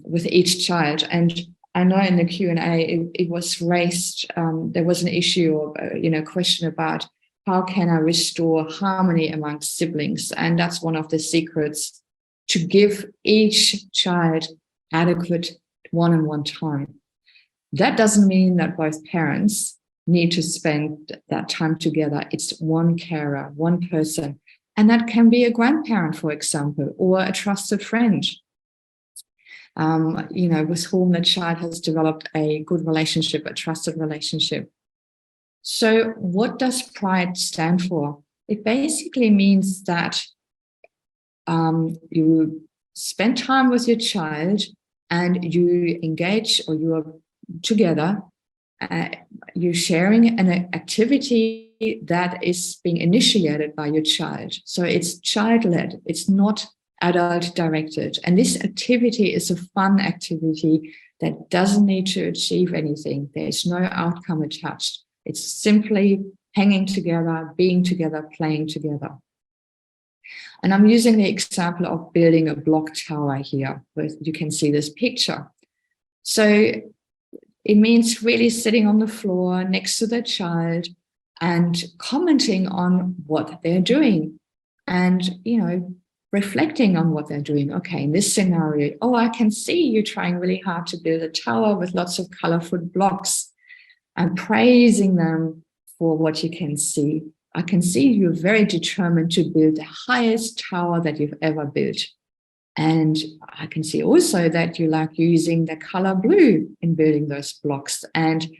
with each child. And I know in the Q&A it was raised, there was an issue or question about how can I restore harmony amongst siblings? And that's one of the secrets, to give each child adequate one-on-one time. That doesn't mean that both parents need to spend that time together. It's one carer, one person. And that can be a grandparent, for example, or a trusted friend, with whom the child has developed a good relationship, a trusted relationship. So what does PRIDE stand for? It basically means that you spend time with your child and you engage, or you are together, you're sharing an activity that is being initiated by your child. So it's child-led, it's not adult-directed. And this activity is a fun activity that doesn't need to achieve anything. There's no outcome attached. It's simply hanging together, being together, playing together. And I'm using the example of building a block tower here, where you can see this picture. So it means really sitting on the floor next to the child and commenting on what they're doing and, reflecting on what they're doing. Okay, in this scenario, I can see you trying really hard to build a tower with lots of colorful blocks, and praising them for what you can see. I can see you're very determined to build the highest tower that you've ever built. And I can see also that you like using the color blue in building those blocks. And,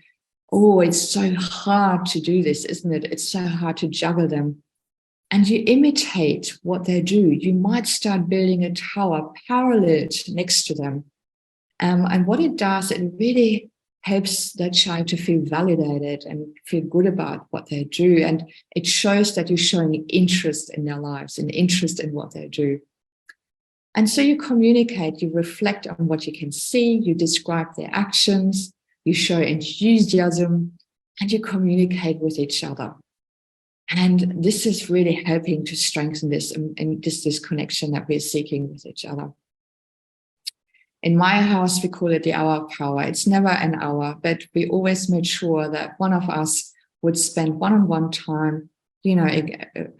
it's so hard to do this, isn't it? It's so hard to juggle them. And you imitate what they do. You might start building a tower parallel next to them. And what it does, it really helps the child to feel validated and feel good about what they do. And it shows that you're showing interest in their lives and interest in what they do. And so you communicate, you reflect on what you can see, you describe their actions, you show enthusiasm, and you communicate with each other. And this is really helping to strengthen this and this connection that we're seeking with each other. In my house, we call it the hour of power. It's never an hour, but we always made sure that one of us would spend one-on-one time,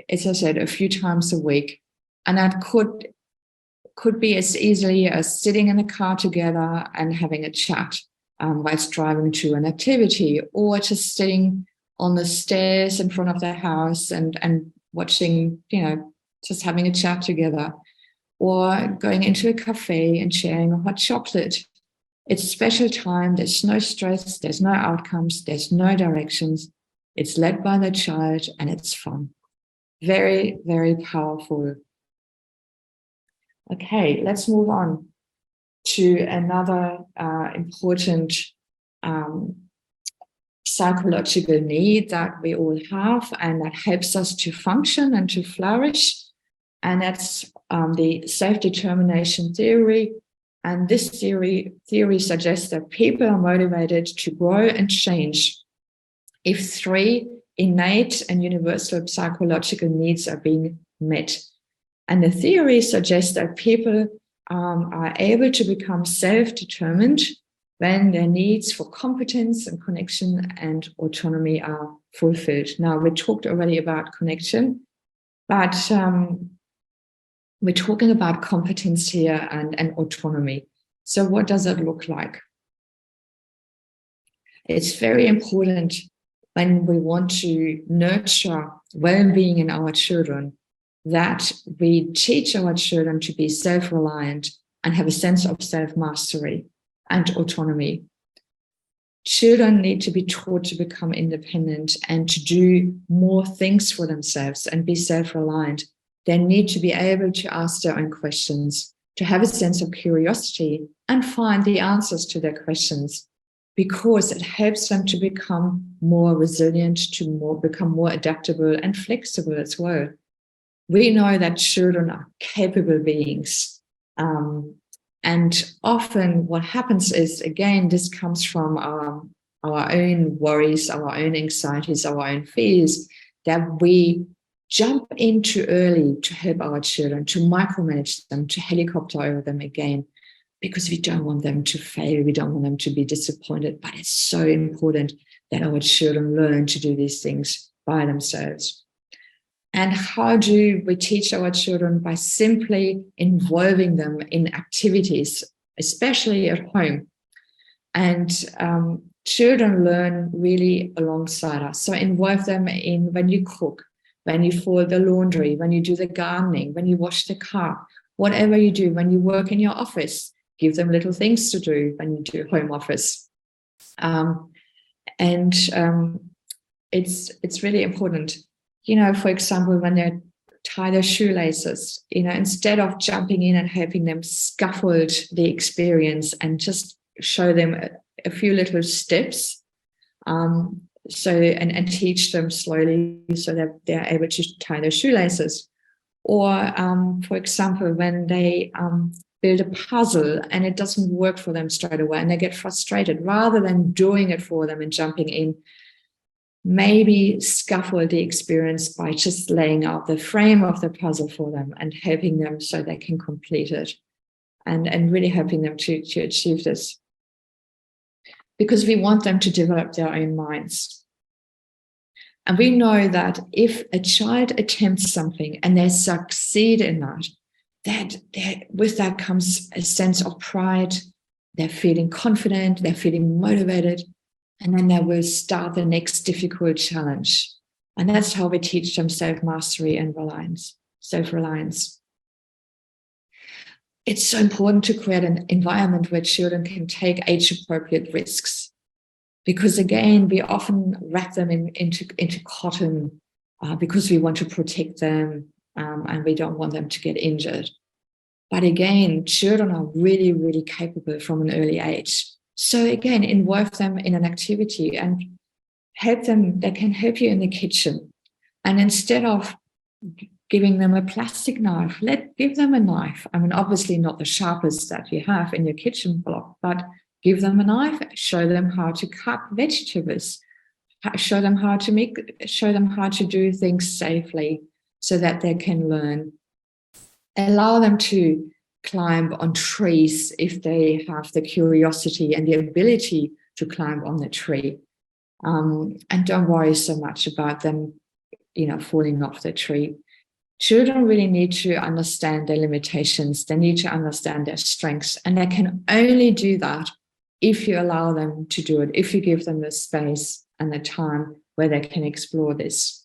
as I said, a few times a week. And that could be as easily as sitting in the car together and having a chat whilst driving to an activity, or just sitting on the stairs in front of the house and watching, just having a chat together, or going into a cafe and sharing a hot chocolate. It's special time. There's no stress. There's no outcomes. There's no directions. It's led by the child and it's fun. Very, very powerful. Okay, let's move on to another important psychological need that we all have, and that helps us to function and to flourish. And that's the self-determination theory. And this theory suggests that people are motivated to grow and change if 3 innate and universal psychological needs are being met. And the theory suggests that people are able to become self-determined when their needs for competence and connection and autonomy are fulfilled. Now, we talked already about connection, but we're talking about competence here and autonomy. So what does it look like? It's very important when we want to nurture well-being in our children that we teach our children to be self-reliant and have a sense of self-mastery and autonomy. Children need to be taught to become independent and to do more things for themselves and be self-reliant. They need to be able to ask their own questions, to have a sense of curiosity and find the answers to their questions, because it helps them to become more resilient, to become more adaptable and flexible as well. We know that children are capable beings, and And often what happens is, again, this comes from our own worries, our own anxieties, our own fears, that we jump in too early to help our children, to micromanage them, to helicopter over them again, because we don't want them to fail. We don't want them to be disappointed. But it's so important that our children learn to do these things by themselves. And how do we teach our children? By simply involving them in activities, especially at home. And children learn really alongside us. So involve them in when you cook, when you fold the laundry, when you do the gardening, when you wash the car, whatever you do, when you work in your office, give them little things to do when you do home office. It's really important. For example, when they tie their shoelaces, instead of jumping in and helping them scaffold the experience and just show them a few little steps, and teach them slowly so that they're able to tie their shoelaces. Or, for example, when they build a puzzle and it doesn't work for them straight away and they get frustrated, rather than doing it for them and jumping in, maybe scaffold the experience by just laying out the frame of the puzzle for them and helping them so they can complete it, and really helping them to achieve this. Because we want them to develop their own minds. And we know that if a child attempts something and they succeed in that with that comes a sense of pride. They're feeling confident, they're feeling motivated, and then they will start the next difficult challenge. And that's how we teach them self-mastery and self-reliance. It's so important to create an environment where children can take age-appropriate risks. Because again, we often wrap them into cotton because we want to protect them and we don't want them to get injured. But again, children are really, really capable from an early age. So again, involve them in an activity and help them. They can help you in the kitchen. And instead of giving them a plastic knife, give them a knife. I mean, obviously not the sharpest that you have in your kitchen block, but give them a knife, show them how to cut vegetables, show them how to do things safely so that they can learn. Allow them to climb on trees if they have the curiosity and the ability to climb on the tree. And don't worry so much about them, falling off the tree. Children really need to understand their limitations. They need to understand their strengths. And they can only do that if you allow them to do it, if you give them the space and the time where they can explore this.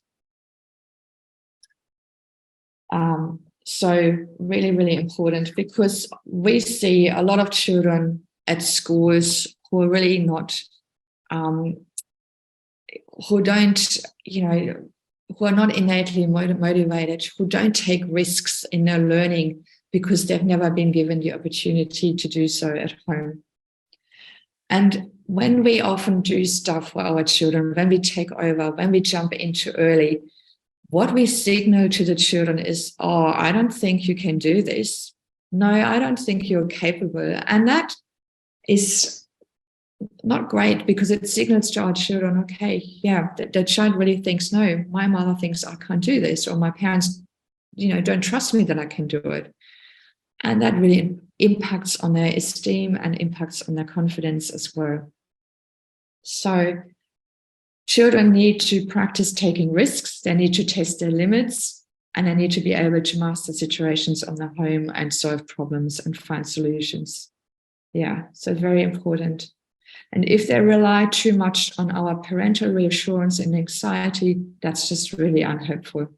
So really, really important, because we see a lot of children at schools who are really not, who are not innately motivated, who don't take risks in their learning because they've never been given the opportunity to do so at home. And when we often do stuff for our children, when we take over, when we jump in too early, what we signal to the children is, oh, I don't think you can do this. No, I don't think you're capable. And that is not great, because it signals to our children, okay, yeah, the child really thinks, no, my mother thinks I can't do this, or my parents, don't trust me that I can do it. And that really impacts on their esteem and impacts on their confidence as well. So children need to practice taking risks. They need to test their limits, and they need to be able to master situations on their home and solve problems and find solutions. Yeah, so very important. And if they rely too much on our parental reassurance and anxiety, that's just really unhelpful.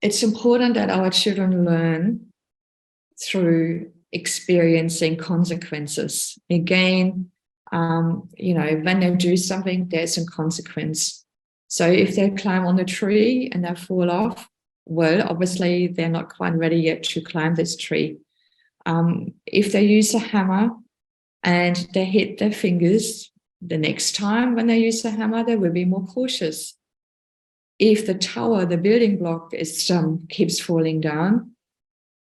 It's important that our children learn through experiencing consequences. Again, when they do something, there's a consequence. So if they climb on a tree and they fall off, well, obviously they're not quite ready yet to climb this tree. If they use a hammer and they hit their fingers, the next time when they use a hammer, they will be more cautious. if the tower, the building block, is keeps falling down,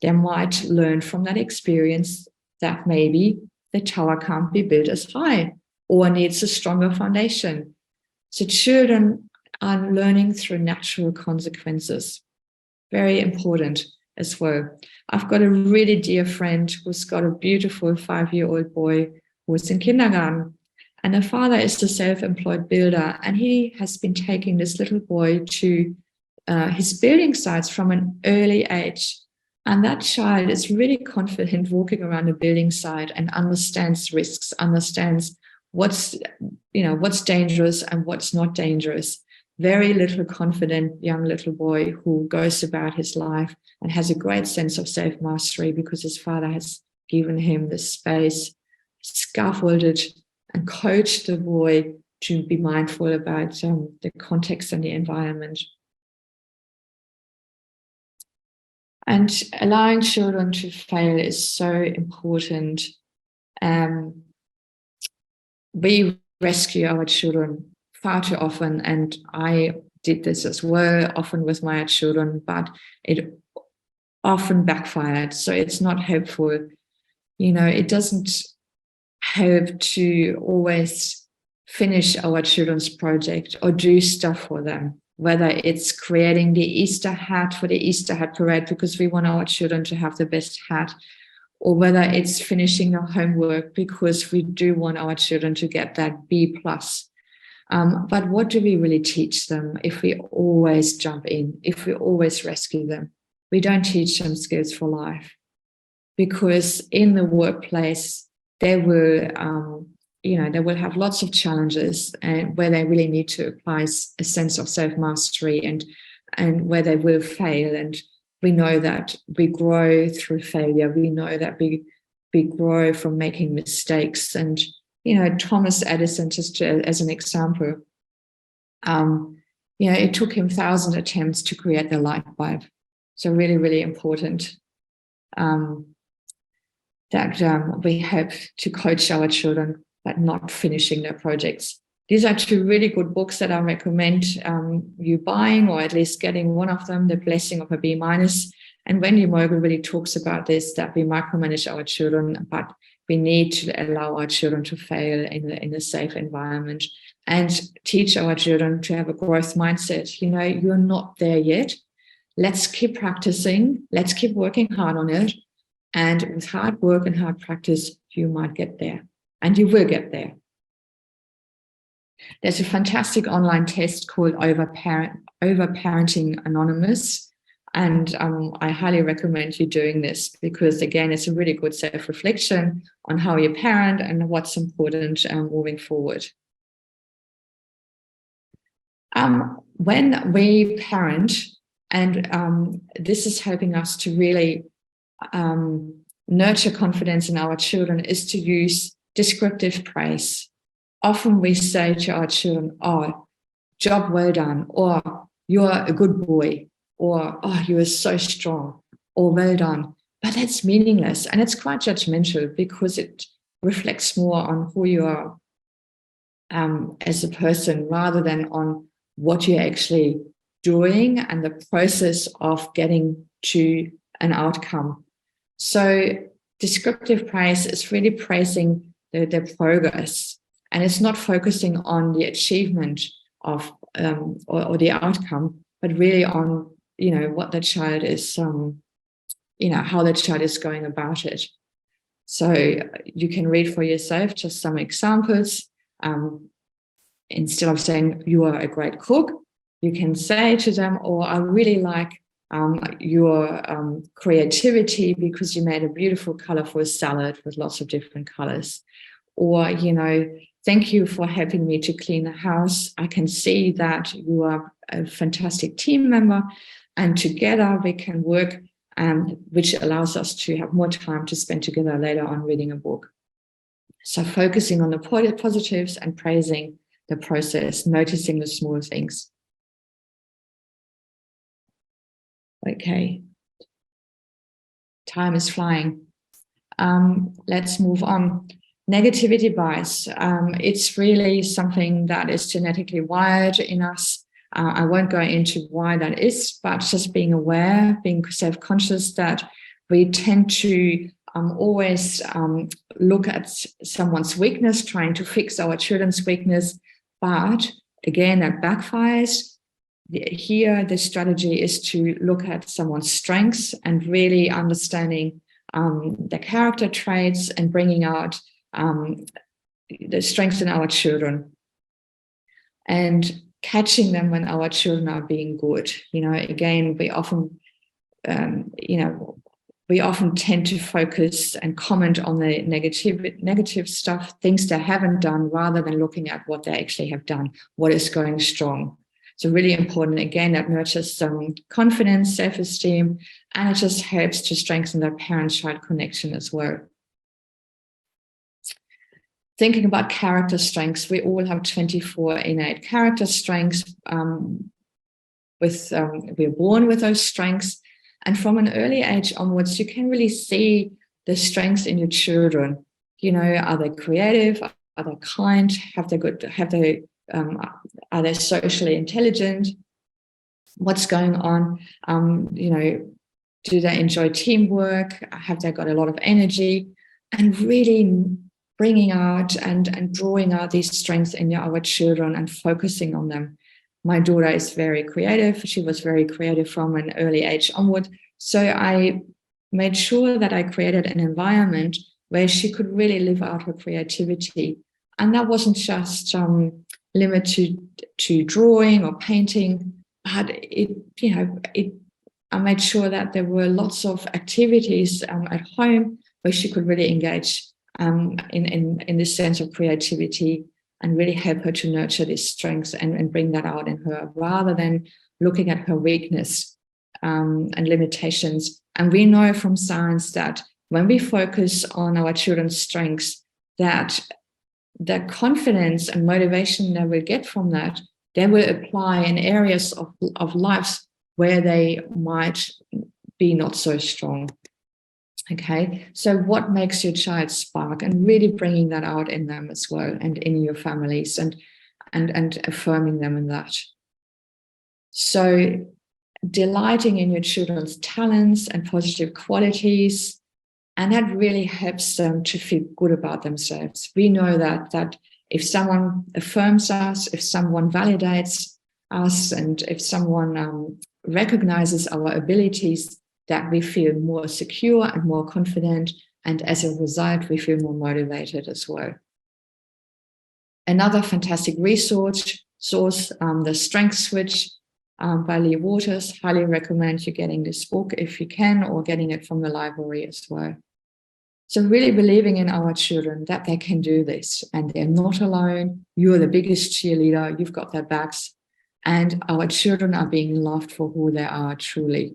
they might learn from that experience that maybe the tower can't be built as high or needs a stronger foundation. So children are learning through natural consequences. Very important as well. I've got a really dear friend who's got a beautiful 5-year-old boy who's in kindergarten. And the father is a self-employed builder. And he has been taking this little boy to his building sites from an early age. And that child is really confident walking around a building site and understands risks, understands what's dangerous and what's not dangerous. Very little confident young little boy who goes about his life and has a great sense of self-mastery because his father has given him the space, scaffolded and coached the boy to be mindful about the context and the environment. And allowing children to fail is so important. We rescue our children far too often, and I did this as well, often with my children, but it often backfired. So it's not helpful. It doesn't help to always finish our children's project or do stuff for them, whether it's creating the Easter hat for the Easter hat parade because we want our children to have the best hat, or whether it's finishing the homework because we do want our children to get that B+. But what do we really teach them if we always jump in, if we always rescue them? We don't teach them skills for life, because in the workplace, they will have lots of challenges and where they really need to apply a sense of self-mastery and where they will fail. And we know that we grow through failure. We know that we grow from making mistakes. And, Thomas Edison, just as an example, it took him 1,000 attempts to create the light bulb. So really, really important that we help to coach our children, but not finishing their projects. These are 2 really good books that I recommend you buying, or at least getting one of them, The Blessing of a B-. And Wendy Mogul really talks about this, that we micromanage our children, but we need to allow our children to fail in a safe environment and teach our children to have a growth mindset. You're not there yet. Let's keep practicing. Let's keep working hard on it. And with hard work and hard practice, you might get there, and you will get there. There's a fantastic online test called Overparenting Anonymous, and I highly recommend you doing this because, again, it's a really good self-reflection on how you parent and what's important moving forward. When we parent, and this is helping us to really nurture confidence in our children, is to use descriptive praise. Often we say to our children, "Oh, job well done," or "You're a good boy," or "Oh, you are so strong," or "Well done." But that's meaningless, and it's quite judgmental because it reflects more on who you are as a person rather than on what you're actually doing and the process of getting to an outcome. So descriptive praise is really praising the progress, and it's not focusing on the achievement of or the outcome, but really on what the child is how the child is going about it. So you can read for yourself just some examples. Instead of saying "You are a great cook," you can say to them, "Oh, I really like your creativity because you made a beautiful, colorful salad with lots of different colors." Or, "Thank you for helping me to clean the house. I can see that you are a fantastic team member, and together we can work, which allows us to have more time to spend together later on reading a book." So focusing on the positives and praising the process, noticing the small things. Okay, time is flying. Let's move on. Negativity bias. It's really something that is genetically wired in us. I won't go into why that is, but just being aware, being self-conscious that we tend to always look at someone's weakness, trying to fix our children's weakness. But again, that backfires. Here, the strategy is to look at someone's strengths and really understanding the character traits and bringing out the strengths in our children and catching them when our children are being good. Again, we often, we often tend to focus and comment on the negative stuff, things they haven't done, rather than looking at what they actually have done, what is going strong. So really important, again, that nurtures some confidence, self-esteem, and it just helps to strengthen that parent-child connection as well. Thinking about character strengths, we all have 24 innate character strengths. We're born with those strengths. And from an early age onwards, you can really see the strengths in your children. Are they creative? Are they kind? Are they socially intelligent? What's going on? Do they enjoy teamwork? Have they got a lot of energy? And really bringing out and drawing out these strengths in our children and focusing on them. My daughter is very creative. She was very creative from an early age onward. So I made sure that I created an environment where she could really live out her creativity. And that wasn't just limited to drawing or painting, but I made sure that there were lots of activities at home where she could really engage in this sense of creativity and really help her to nurture these strengths and bring that out in her, rather than looking at her weakness and limitations. And we know from science that when we focus on our children's strengths, that the confidence and motivation they will get from that, they will apply in areas of lives where they might be not so strong. Okay, so what makes your child spark, and really bringing that out in them as well, and in your families, and affirming them in that. So delighting in your children's talents and positive qualities, and that really helps them to feel good about themselves. We know that if someone affirms us, if someone validates us, and if someone recognizes our abilities, that we feel more secure and more confident, and as a result, we feel more motivated as well. Another fantastic resource, the Strength Switch by Lee Waters. Highly recommend you getting this book if you can, or getting it from the library as well. So really believing in our children that they can do this, and they're not alone. You're the biggest cheerleader, you've got their backs, and our children are being loved for who they are truly.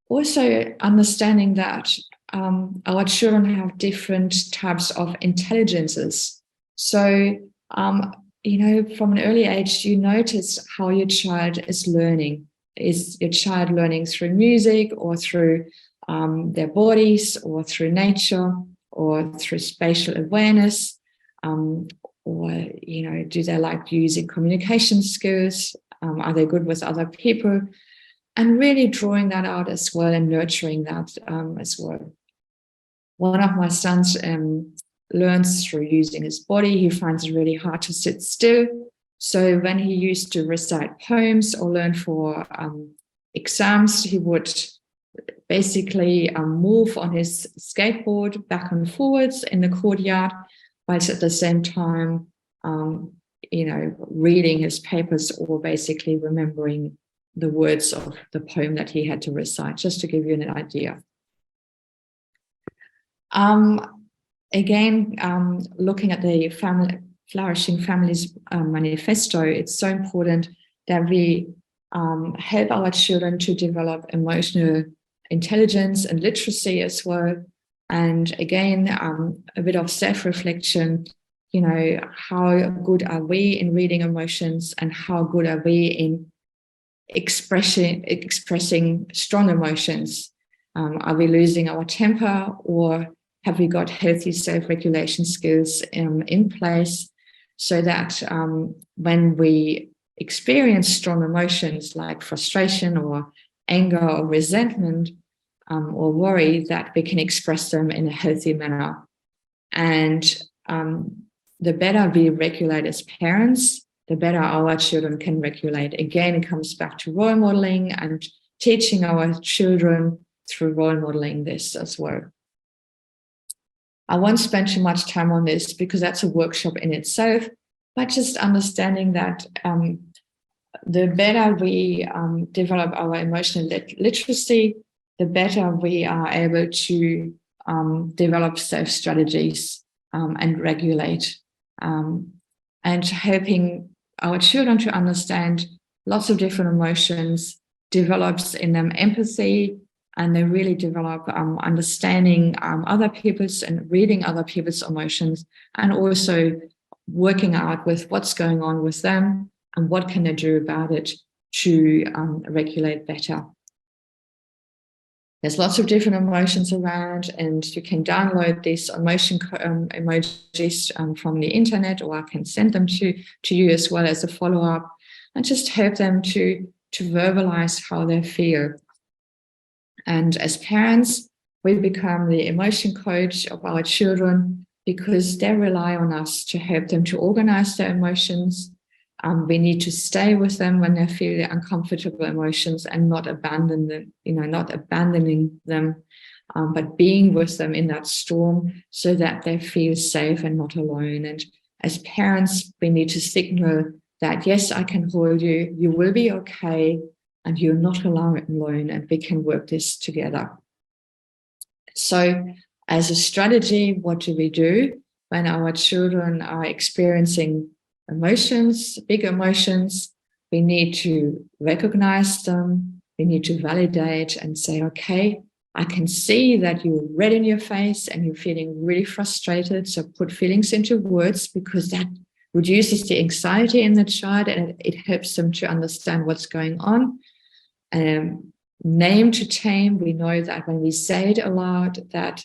Also understanding that our children have different types of intelligences. So, from an early age, you notice how your child is learning. Is your child learning through music, or through their bodies, or through nature, or through spatial awareness? Or, do they like using communication skills? Are they good with other people? And really drawing that out as well, and nurturing that as well. One of my sons learns through using his body. He finds it really hard to sit still. So when he used to recite poems or learn for exams, he would basically move on his skateboard back and forwards in the courtyard, whilst at the same time, reading his papers, or basically remembering the words of the poem that he had to recite, just to give you an idea. Looking at the Flourishing Families Manifesto, it's so important that we help our children to develop emotional intelligence and literacy as well. And again, a bit of self-reflection, how good are we in reading emotions, and how good are we in expressing strong emotions? Are we losing our temper, or have we got healthy self-regulation skills in place? so that when we experience strong emotions like frustration or anger or resentment or worry, that we can express them in a healthy manner. And the better we regulate as parents, the better our children can regulate. Again, it comes back to role modeling and teaching our children through role modeling this as well. I won't spend too much time on this because that's a workshop in itself, but just understanding that the better we develop our emotional literacy, the better we are able to develop safe strategies and regulate, and helping our children to understand lots of different emotions, develops in them empathy, and they really develop understanding other people's and reading other people's emotions, and also working out with what's going on with them and what can they do about it to regulate better. There's lots of different emotions around, and you can download these emotion emojis from the internet, or I can send them to you as well as a follow-up, and just help them to verbalize how they feel. And as parents, we become the emotion coach of our children because they rely on us to help them to organize their emotions. We need to stay with them when they feel the uncomfortable emotions and not abandon them, not abandoning them, but being with them in that storm so that they feel safe and not alone. And as parents, we need to signal that, yes, I can hold you, you will be okay, and you're not alone, and we can work this together. So as a strategy, what do we do when our children are experiencing emotions, big emotions? We need to recognize them. We need to validate and say, okay, I can see that you're red in your face and you're feeling really frustrated. So put feelings into words, because that reduces the anxiety in the child and it helps them to understand what's going on. Name to tame. We know that when we say it aloud, that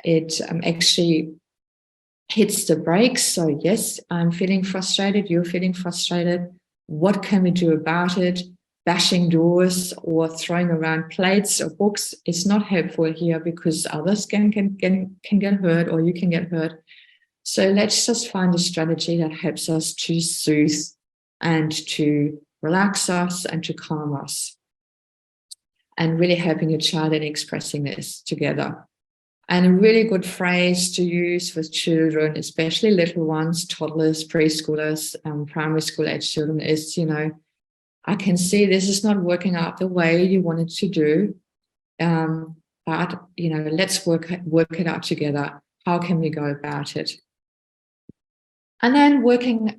it actually hits the brakes. So yes, I'm feeling frustrated, you're feeling frustrated. What can we do about it? Bashing doors or throwing around plates or books is not helpful here, because others can get hurt, or you can get hurt. So let's just find a strategy that helps us to soothe and to relax us and to calm us, and really helping a child in expressing this together. And a really good phrase to use with children, especially little ones, toddlers, preschoolers, primary school age children, is, I can see this is not working out the way you wanted to do, but, let's work it out together. How can we go about it? And then working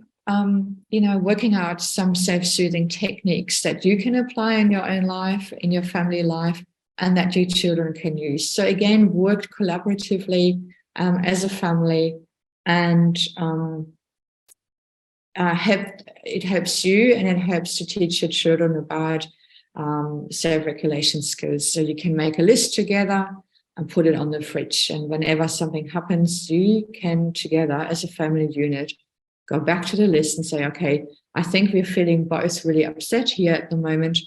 out some self-soothing techniques that you can apply in your own life, in your family life, and that your children can use. So again, work collaboratively as a family, and it helps you, and it helps to teach your children about self-regulation skills. So you can make a list together and put it on the fridge. And whenever something happens, you can together as a family unit go back to the list and say, okay, I think we're feeling both really upset here at the moment.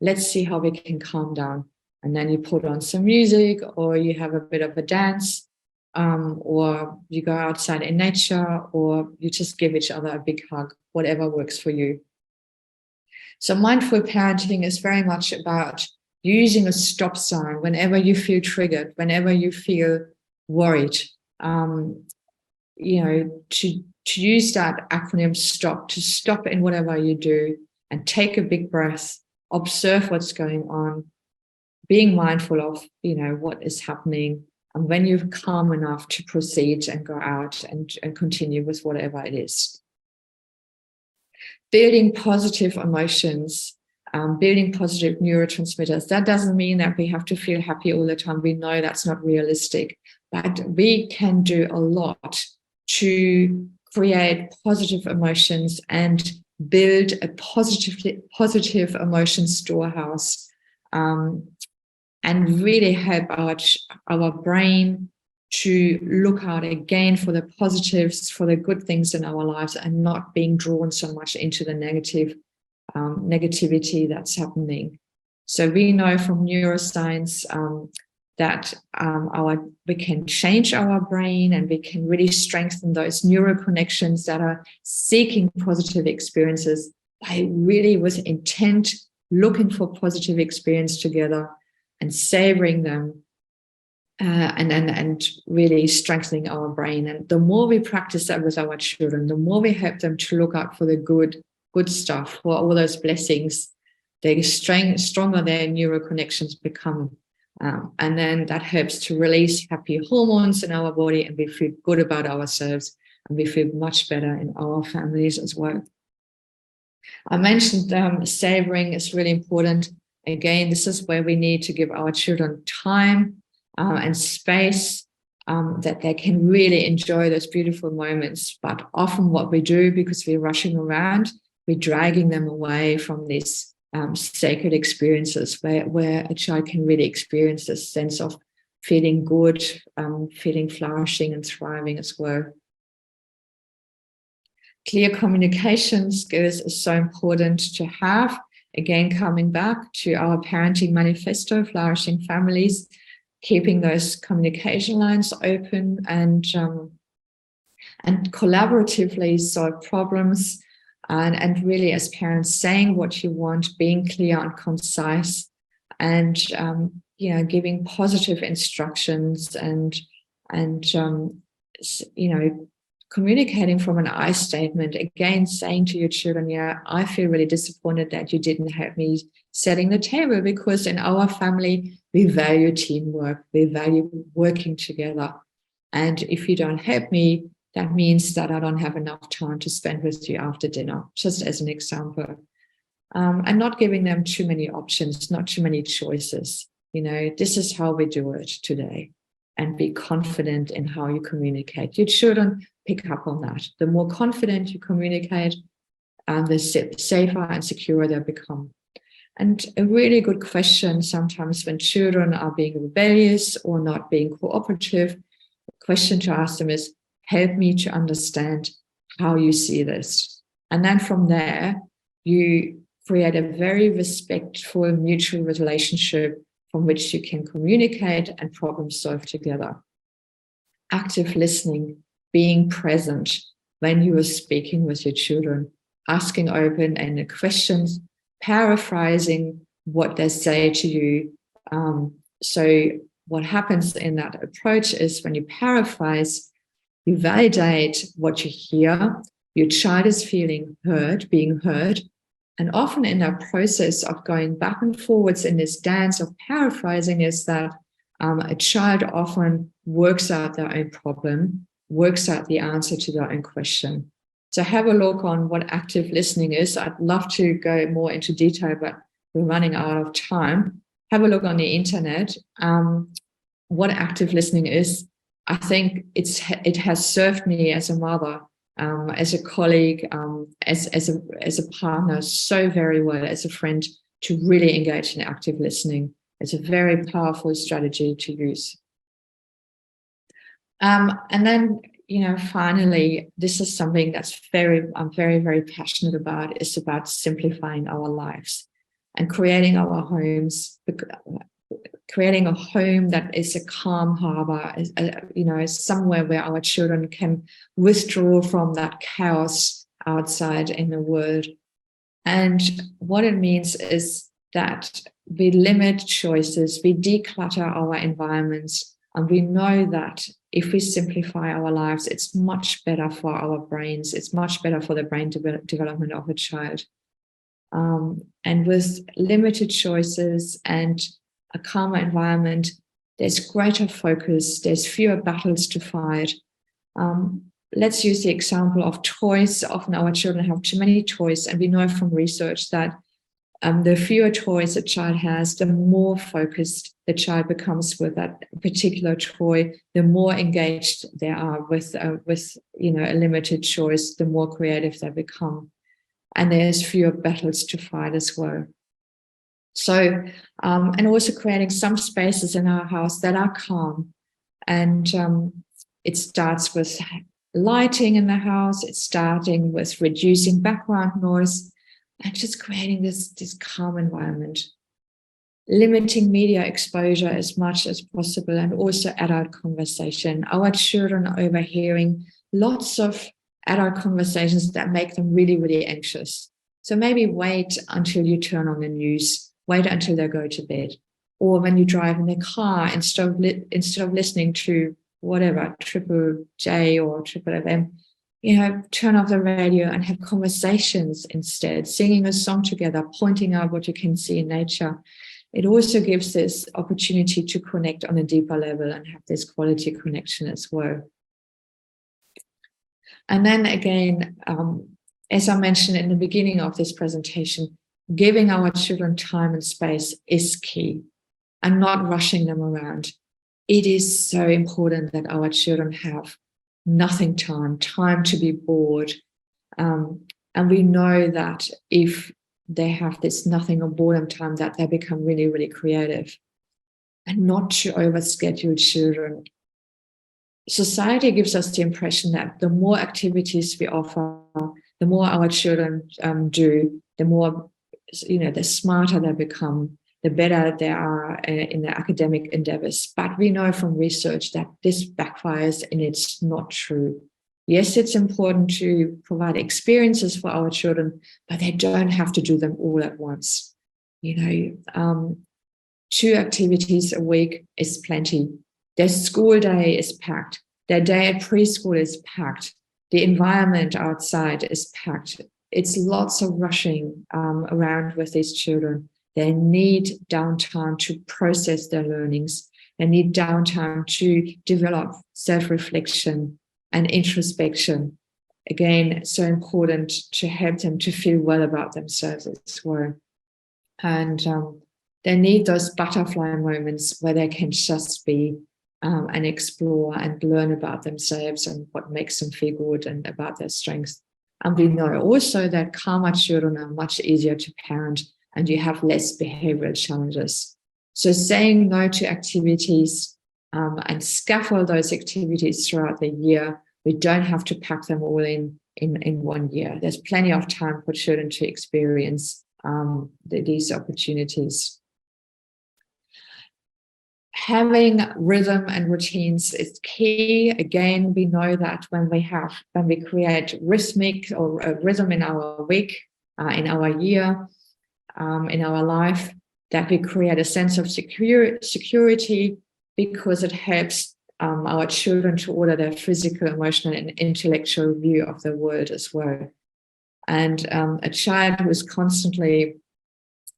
Let's see how we can calm down. And then you put on some music, or you have a bit of a dance, or you go outside in nature, or you just give each other a big hug, whatever works for you. So mindful parenting is very much about using a stop sign whenever you feel triggered, whenever you feel worried, to use that acronym STOP, to stop in whatever you do and take a big breath, observe what's going on, being mindful of, what is happening, and when you're calm enough to proceed and go out and continue with whatever it is. Building positive emotions, building positive neurotransmitters. That doesn't mean that we have to feel happy all the time. We know that's not realistic, but we can do a lot to create positive emotions and build a positive emotion storehouse, and really help our brain to look out again for the positives, for the good things in our lives, and not being drawn so much into the negativity that's happening. So we know from neuroscience that we can change our brain, and we can really strengthen those neural connections that are seeking positive experiences by really with intent, looking for positive experience together and savoring them, and really strengthening our brain. And the more we practice that with our children, the more we help them to look out for the good stuff, for all those blessings, the stronger their neural connections become. And then that helps to release happy hormones in our body, and we feel good about ourselves, and we feel much better in our families as well. I mentioned savoring is really important. Again, this is where we need to give our children time and space, that they can really enjoy those beautiful moments. But often what we do, because we're rushing around, we're dragging them away from these sacred experiences where a child can really experience this sense of feeling good, feeling flourishing and thriving as well. Clear communication skills is so important to have. Again, coming back to our parenting manifesto, Flourishing Families, keeping those communication lines open and collaboratively solve problems, and really as parents saying what you want, being clear and concise, and giving positive instructions, and communicating from an I statement. Again, saying to your children, I feel really disappointed that you didn't help me setting the table, because in our family we value teamwork, we value working together, and if you don't help me, that means that I don't have enough time to spend with you after dinner, just as an example. And not giving them too many options, not too many choices. This is how we do it today. And be confident in how you communicate. Your children pick up on that. The more confident you communicate, the safer and secure they become. And a really good question sometimes when children are being rebellious or not being cooperative, the question to ask them is, help me to understand how you see this. And then from there, you create a very respectful, mutual relationship from which you can communicate and problem solve together. Active listening, being present when you are speaking with your children, asking open-ended questions, paraphrasing what they say to you. So what happens in that approach is when you paraphrase, you validate what you hear, your child is feeling heard, being heard. And often in that process of going back and forwards in this dance of paraphrasing is that a child often works out their own problem, works out the answer to their own question. So have a look on what active listening is. I'd love to go more into detail, but we're running out of time. Have a look on the internet. What active listening is. I think it has served me as a mother, as a colleague, as a partner, so very well, as a friend, to really engage in active listening. It's a very powerful strategy to use. And then, finally, this is something that's I'm very, very passionate about. It's about simplifying our lives and creating our homes, creating a home that is a calm harbor, somewhere where our children can withdraw from that chaos outside in the world. And what it means is that we limit choices, we declutter our environments, and we know that if we simplify our lives, it's much better for our brains, it's much better for the brain development of a child. And with limited choices and a calmer environment, there's greater focus, there's fewer battles to fight. Let's use the example of toys. Often our children have too many toys, and we know from research that the fewer toys a child has, the more focused the child becomes with that particular toy, the more engaged they are with a limited choice, the more creative they become. And there's fewer battles to fight as well. So, and also creating some spaces in our house that are calm, And it starts with lighting in the house. It's starting with reducing background noise and just creating this calm environment. Limiting media exposure as much as possible, and also adult conversation. Our children are overhearing lots of adult conversations that make them really, really anxious. So maybe wait until you turn on the news, wait until they go to bed. Or when you drive in the car, instead of listening to whatever, Triple J or Triple FM, turn off the radio and have conversations instead, singing a song together, pointing out what you can see in nature. It also gives this opportunity to connect on a deeper level and have this quality connection as well. And then again, as I mentioned in the beginning of this presentation, giving our children time and space is key, and not rushing them around. It is so important that our children have nothing time to be bored. And we know that if they have this nothing or boredom time, that they become really, really creative, and not to overschedule children. Society gives us the impression that the more activities we offer, the more our children do, the more, the smarter they become, the better they are in their academic endeavors. But we know from research that this backfires, and it's not true. Yes, it's important to provide experiences for our children, but they don't have to do them all at once. 2 activities a week is plenty. Their school day is packed. Their day at preschool is packed. The environment outside is packed. It's lots of rushing around with these children. They need downtime to process their learnings. They need downtime to develop self-reflection and introspection. Again, so important to help them to feel well about themselves as well. And they need those butterfly moments where they can just be and explore and learn about themselves and what makes them feel good and about their strengths. And we know also that calmer children are much easier to parent, and you have less behavioral challenges. So saying no to activities and scaffold those activities throughout the year. We don't have to pack them all in 1 year. There's plenty of time for children to experience these opportunities. Having rhythm and routines is key. Again, we know that when we create rhythmic or a rhythm in our week, in our year, in our life, that we create a sense of security, because it helps our children to order their physical, emotional, and intellectual view of the world as well. And a child who is constantly,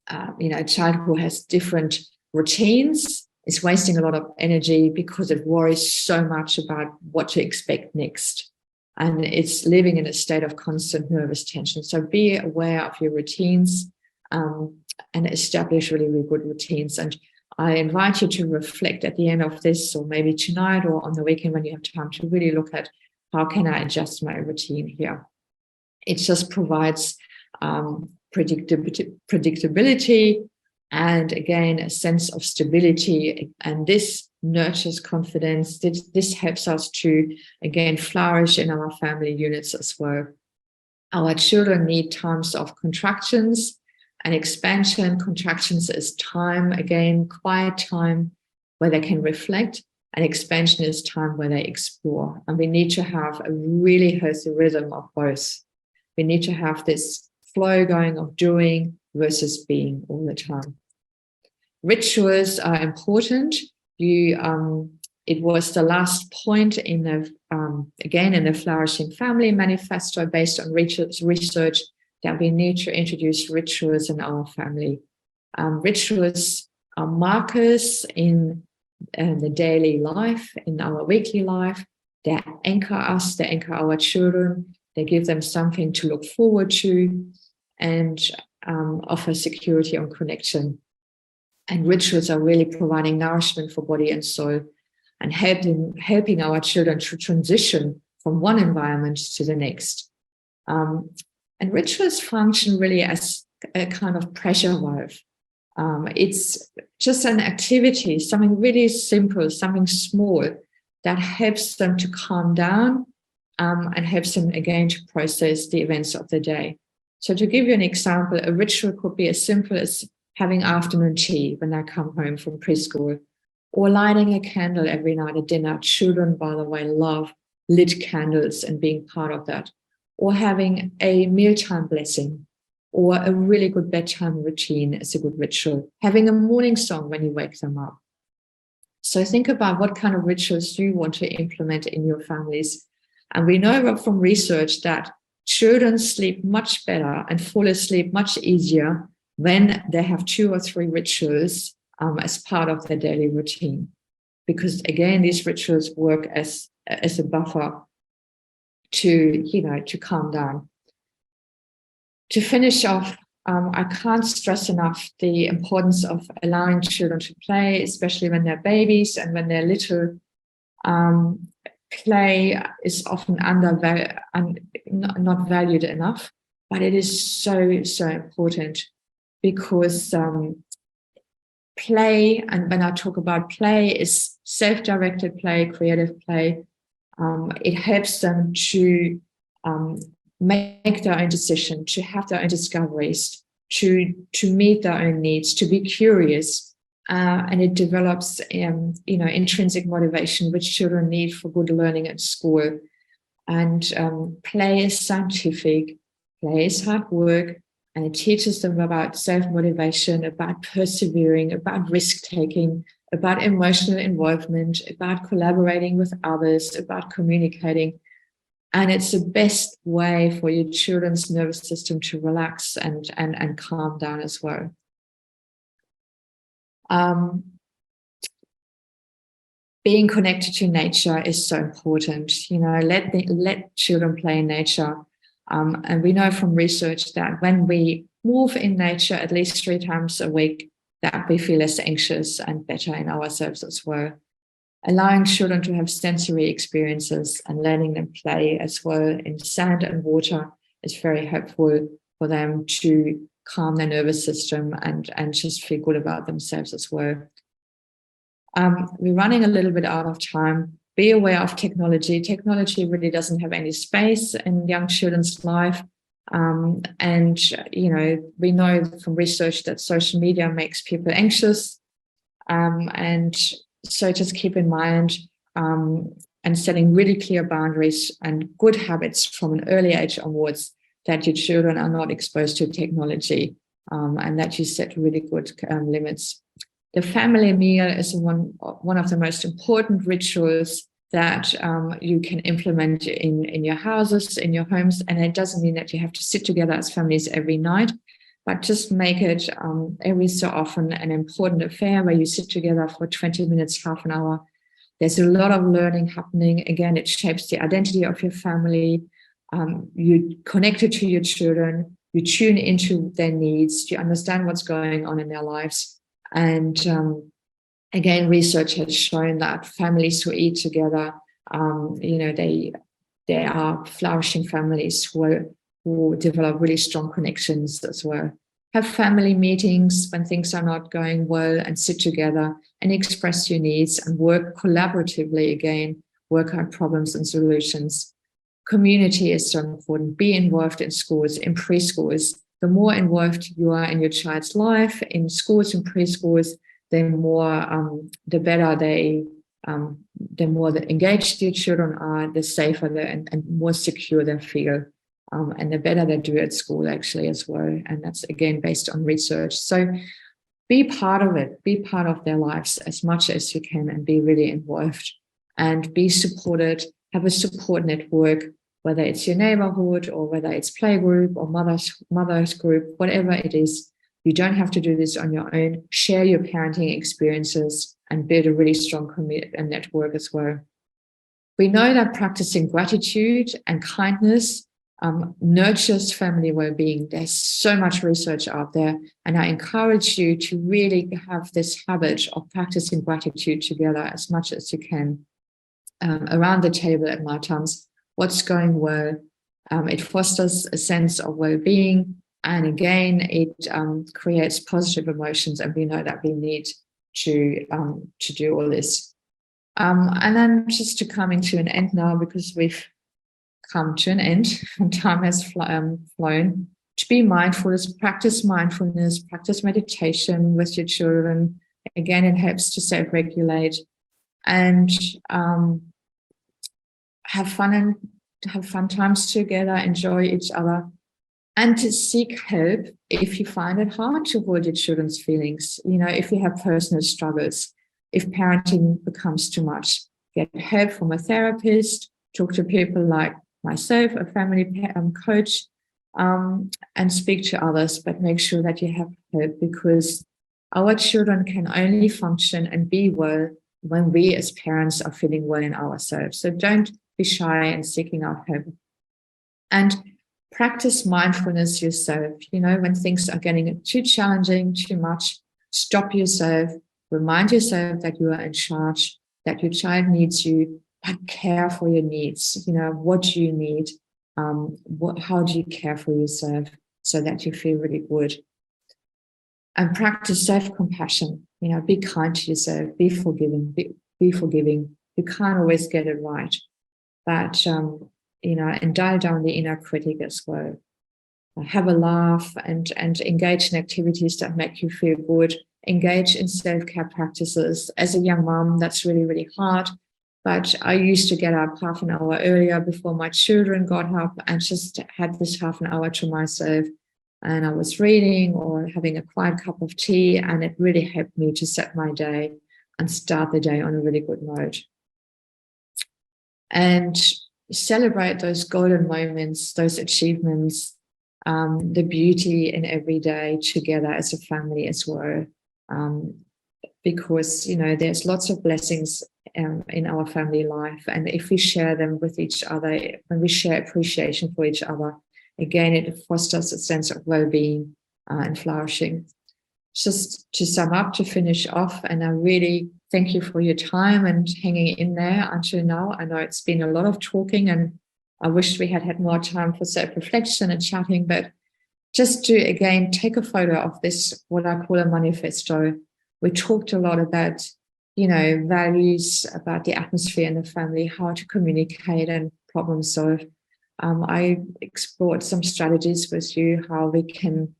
a child who has different routines is wasting a lot of energy because it worries so much about what to expect next. And it's living in a state of constant nervous tension. So be aware of your routines and establish really, really good routines. And I invite you to reflect at the end of this, or maybe tonight or on the weekend when you have time, to really look at how can I adjust my routine here. It just provides predictability and, again, a sense of stability. And this nurtures confidence. This helps us to, again, flourish in our family units as well. Our children need times of contractions and expansion. Contractions is time, again, quiet time where they can reflect, and expansion is time where they explore. And we need to have a really healthy rhythm of both. We need to have this flow going of doing versus being all the time. Rituals are important. It was the last point in the again in the Flourishing Family Manifesto, based on research, that we need to introduce rituals in our family. Rituals are markers in the daily life, in our weekly life. They anchor us, they anchor our children, they give them something to look forward to, and offer security and connection. And rituals are really providing nourishment for body and soul, and helping our children to transition from one environment to the next. And rituals function really as a kind of pressure valve. It's just an activity, something really simple, something small, that helps them to calm down and helps them again to process the events of the day. So to give you an example, a ritual could be as simple as having afternoon tea when they come home from preschool, or lighting a candle every night at dinner. Children, by the way, love lit candles and being part of that, or having a mealtime blessing, or a really good bedtime routine is a good ritual, having a morning song when you wake them up. So think about what kind of rituals you want to implement in your families. And we know from research that children sleep much better and fall asleep much easier when they have 2 or 3 rituals as part of their daily routine. Because again, these rituals work as a buffer to calm down. To finish off, I can't stress enough the importance of allowing children to play, especially when they're babies and when they're little. Play is often not valued enough, but it is so important, because play, and when I talk about play, is self-directed play, creative play. It helps them to make their own decision, to have their own discoveries, to meet their own needs, to be curious, and it develops intrinsic motivation which children need for good learning at school. And play is scientific, play is hard work, and it teaches them about self-motivation, about persevering, about risk-taking, about emotional involvement, about collaborating with others, about communicating. And it's the best way for your children's nervous system to relax and calm down as well. Being connected to nature is so important. Let children play in nature. And we know from research that when we move in nature at least 3 times a week, that we feel less anxious and better in ourselves as well. Allowing children to have sensory experiences and letting them play as well in sand and water is very helpful for them to calm their nervous system and just feel good about themselves as well. We're running a little bit out of time. Be aware of technology. Technology really doesn't have any space in young children's life. And we know from research that social media makes people anxious. And so just keep in mind and setting really clear boundaries and good habits from an early age onwards, that your children are not exposed to technology, and that you set really good limits. The family meal is one of the most important rituals that you can implement in your houses, in your homes. And it doesn't mean that you have to sit together as families every night, but just make it every so often an important affair where you sit together for 20 minutes, half an hour. There's a lot of learning happening. Again, it shapes the identity of your family. You connect it to your children. You tune into their needs. You understand what's going on in their lives. And again, research has shown that families who eat together, they are flourishing families who develop really strong connections as well. Have family meetings when things are not going well, and sit together and express your needs and work collaboratively again, work out problems and solutions. Community is so important. Be involved in schools, in preschools. The more involved you are in your child's life, in schools and preschools, the better the more engaged your children are, the safer and more secure they feel. And the better they do at school actually as well. And that's again based on research. So be part of it, be part of their lives as much as you can, and be really involved and be supported. Have a support network, whether it's your neighborhood or whether it's playgroup or mother's group, whatever it is. You don't have to do this on your own. Share your parenting experiences and build a really strong community and network as well. We know that practicing gratitude and kindness nurtures family well-being. There's so much research out there, and I encourage you to really have this habit of practicing gratitude together as much as you can around the table at meal times. What's going well? It fosters a sense of well-being, and again, it creates positive emotions, and we know that we need to do all this. And then just to coming to an end now, because we've come to an end and time has flown, to be mindfulness, practice meditation with your children. Again, it helps to self-regulate and have fun times together, enjoy each other, and to seek help if you find it hard to hold your children's feelings. If you have personal struggles, if parenting becomes too much, get help from a therapist, talk to people like myself, a family coach, and speak to others, but make sure that you have help, because our children can only function and be well when we as parents are feeling well in ourselves. So don't be shy in seeking out help. And practice mindfulness yourself. When things are getting too challenging, too much, stop yourself, remind yourself that you are in charge, that your child needs you, but care for your needs. What do you need? How do you care for yourself so that you feel really good? And practice self-compassion. Be kind to yourself, be forgiving, be forgiving. You can't always get it right, but and dial down the inner critic as well. Have a laugh and engage in activities that make you feel good. Engage in self-care practices. As a young mom, that's really, really hard. But I used to get up half an hour earlier before my children got up and just had this half an hour to myself. And I was reading or having a quiet cup of tea, and it really helped me to set my day and start the day on a really good note. And celebrate those golden moments, those achievements, the beauty in every day together as a family as well. Because, there's lots of blessings in our family life. And if we share them with each other, when we share appreciation for each other, again, it fosters a sense of well-being and flourishing. Just to sum up, to finish off, and I really thank you for your time and hanging in there until now. I know it's been a lot of talking, and I wish we had more time for self-reflection and chatting, but just to, again, take a photo of this, what I call a manifesto. We talked a lot about, values, about the atmosphere in the family, how to communicate and problem solve. I explored some strategies with you, how we can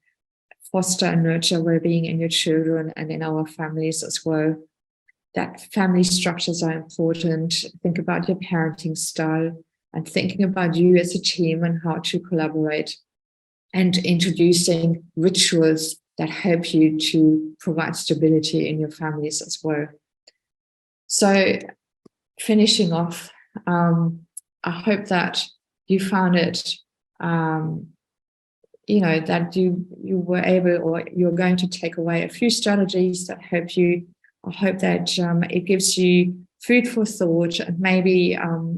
foster and nurture well-being in your children and in our families as well. That family structures are important. Think about your parenting style and thinking about you as a team and how to collaborate, and introducing rituals that help you to provide stability in your families as well. So finishing off, I hope that you found it, that you were able, or you're going to take away a few strategies that help you. I hope that it gives you food for thought, and maybe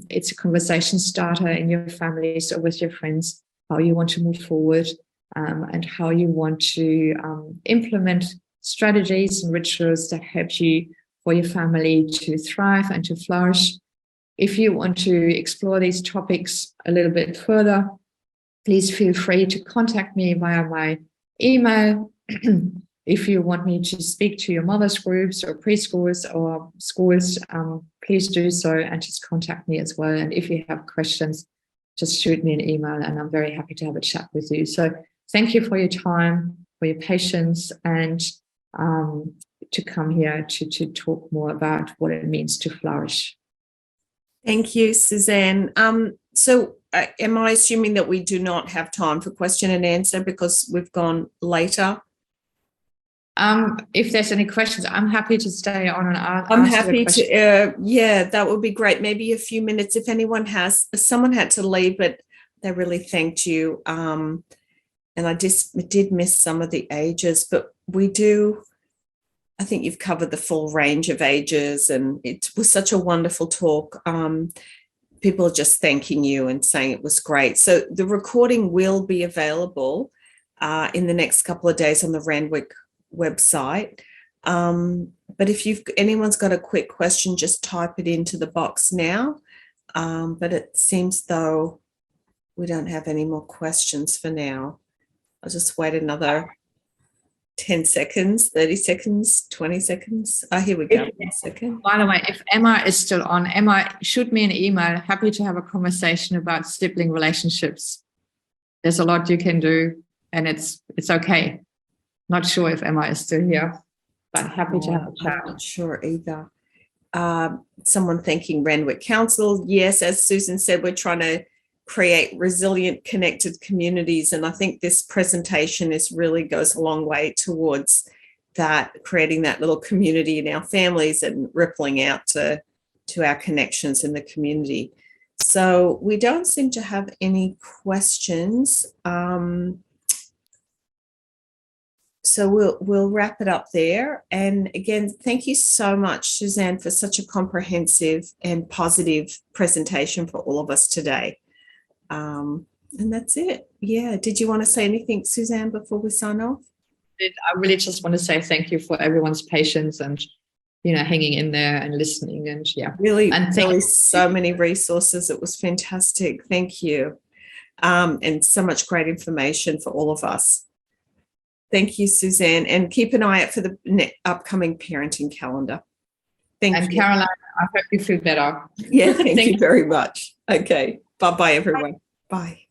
it's a conversation starter in your families or with your friends, how you want to move forward, and how you want to implement strategies and rituals that help you for your family to thrive and to flourish. If you want to explore these topics a little bit further, please feel free to contact me via my email. If you want me to speak to your mother's groups or preschools or schools, please do so, and just contact me as well. And if you have questions, just shoot me an email, and I'm very happy to have a chat with you. So thank you for your time, for your patience, and to come here to talk more about what it means to flourish. Thank you, Susanne. So am I assuming that we do not have time for question and answer because we've gone later? If there's any questions, I'm happy to stay on and answer. I'm happy to, yeah, that would be great. Maybe a few minutes if anyone has. Someone had to leave, but they really thanked you. And I did miss some of the ages, but we do, I think you've covered the full range of ages, and it was such a wonderful talk. People are just thanking you and saying it was great. So the recording will be available in the next couple of days on the Randwick website. But if anyone's got a quick question, just type it into the box now. But it seems though we don't have any more questions for now. I'll just wait another 10 seconds, 30 seconds, 20 seconds. Oh, here we go. 1 second. By the way, if Emma is still on, Emma, shoot me an email. Happy to have a conversation about sibling relationships. There's a lot you can do, and it's okay. Not sure if Emma is still here, but happy to have a chat. I'm not sure either. Someone thanking Randwick Council. Yes, as Susan said, we're trying to create resilient, connected communities. And I think this presentation really goes a long way towards that, creating that little community in our families and rippling out to our connections in the community. So we don't seem to have any questions. So we'll wrap it up there. And again, thank you so much, Susanne, for such a comprehensive and positive presentation for all of us today. And that's it. Yeah. Did you want to say anything, Susanne, before we sign off? I really just want to say thank you for everyone's patience and, hanging in there and listening. And really, and really so many resources. It was fantastic. Thank you. And so much great information for all of us. Thank you, Susanne. And keep an eye out for the upcoming parenting calendar. Thank you. And Caroline, I hope you feel better. Yeah, thank you very much. Okay. Bye-bye, everyone. Bye.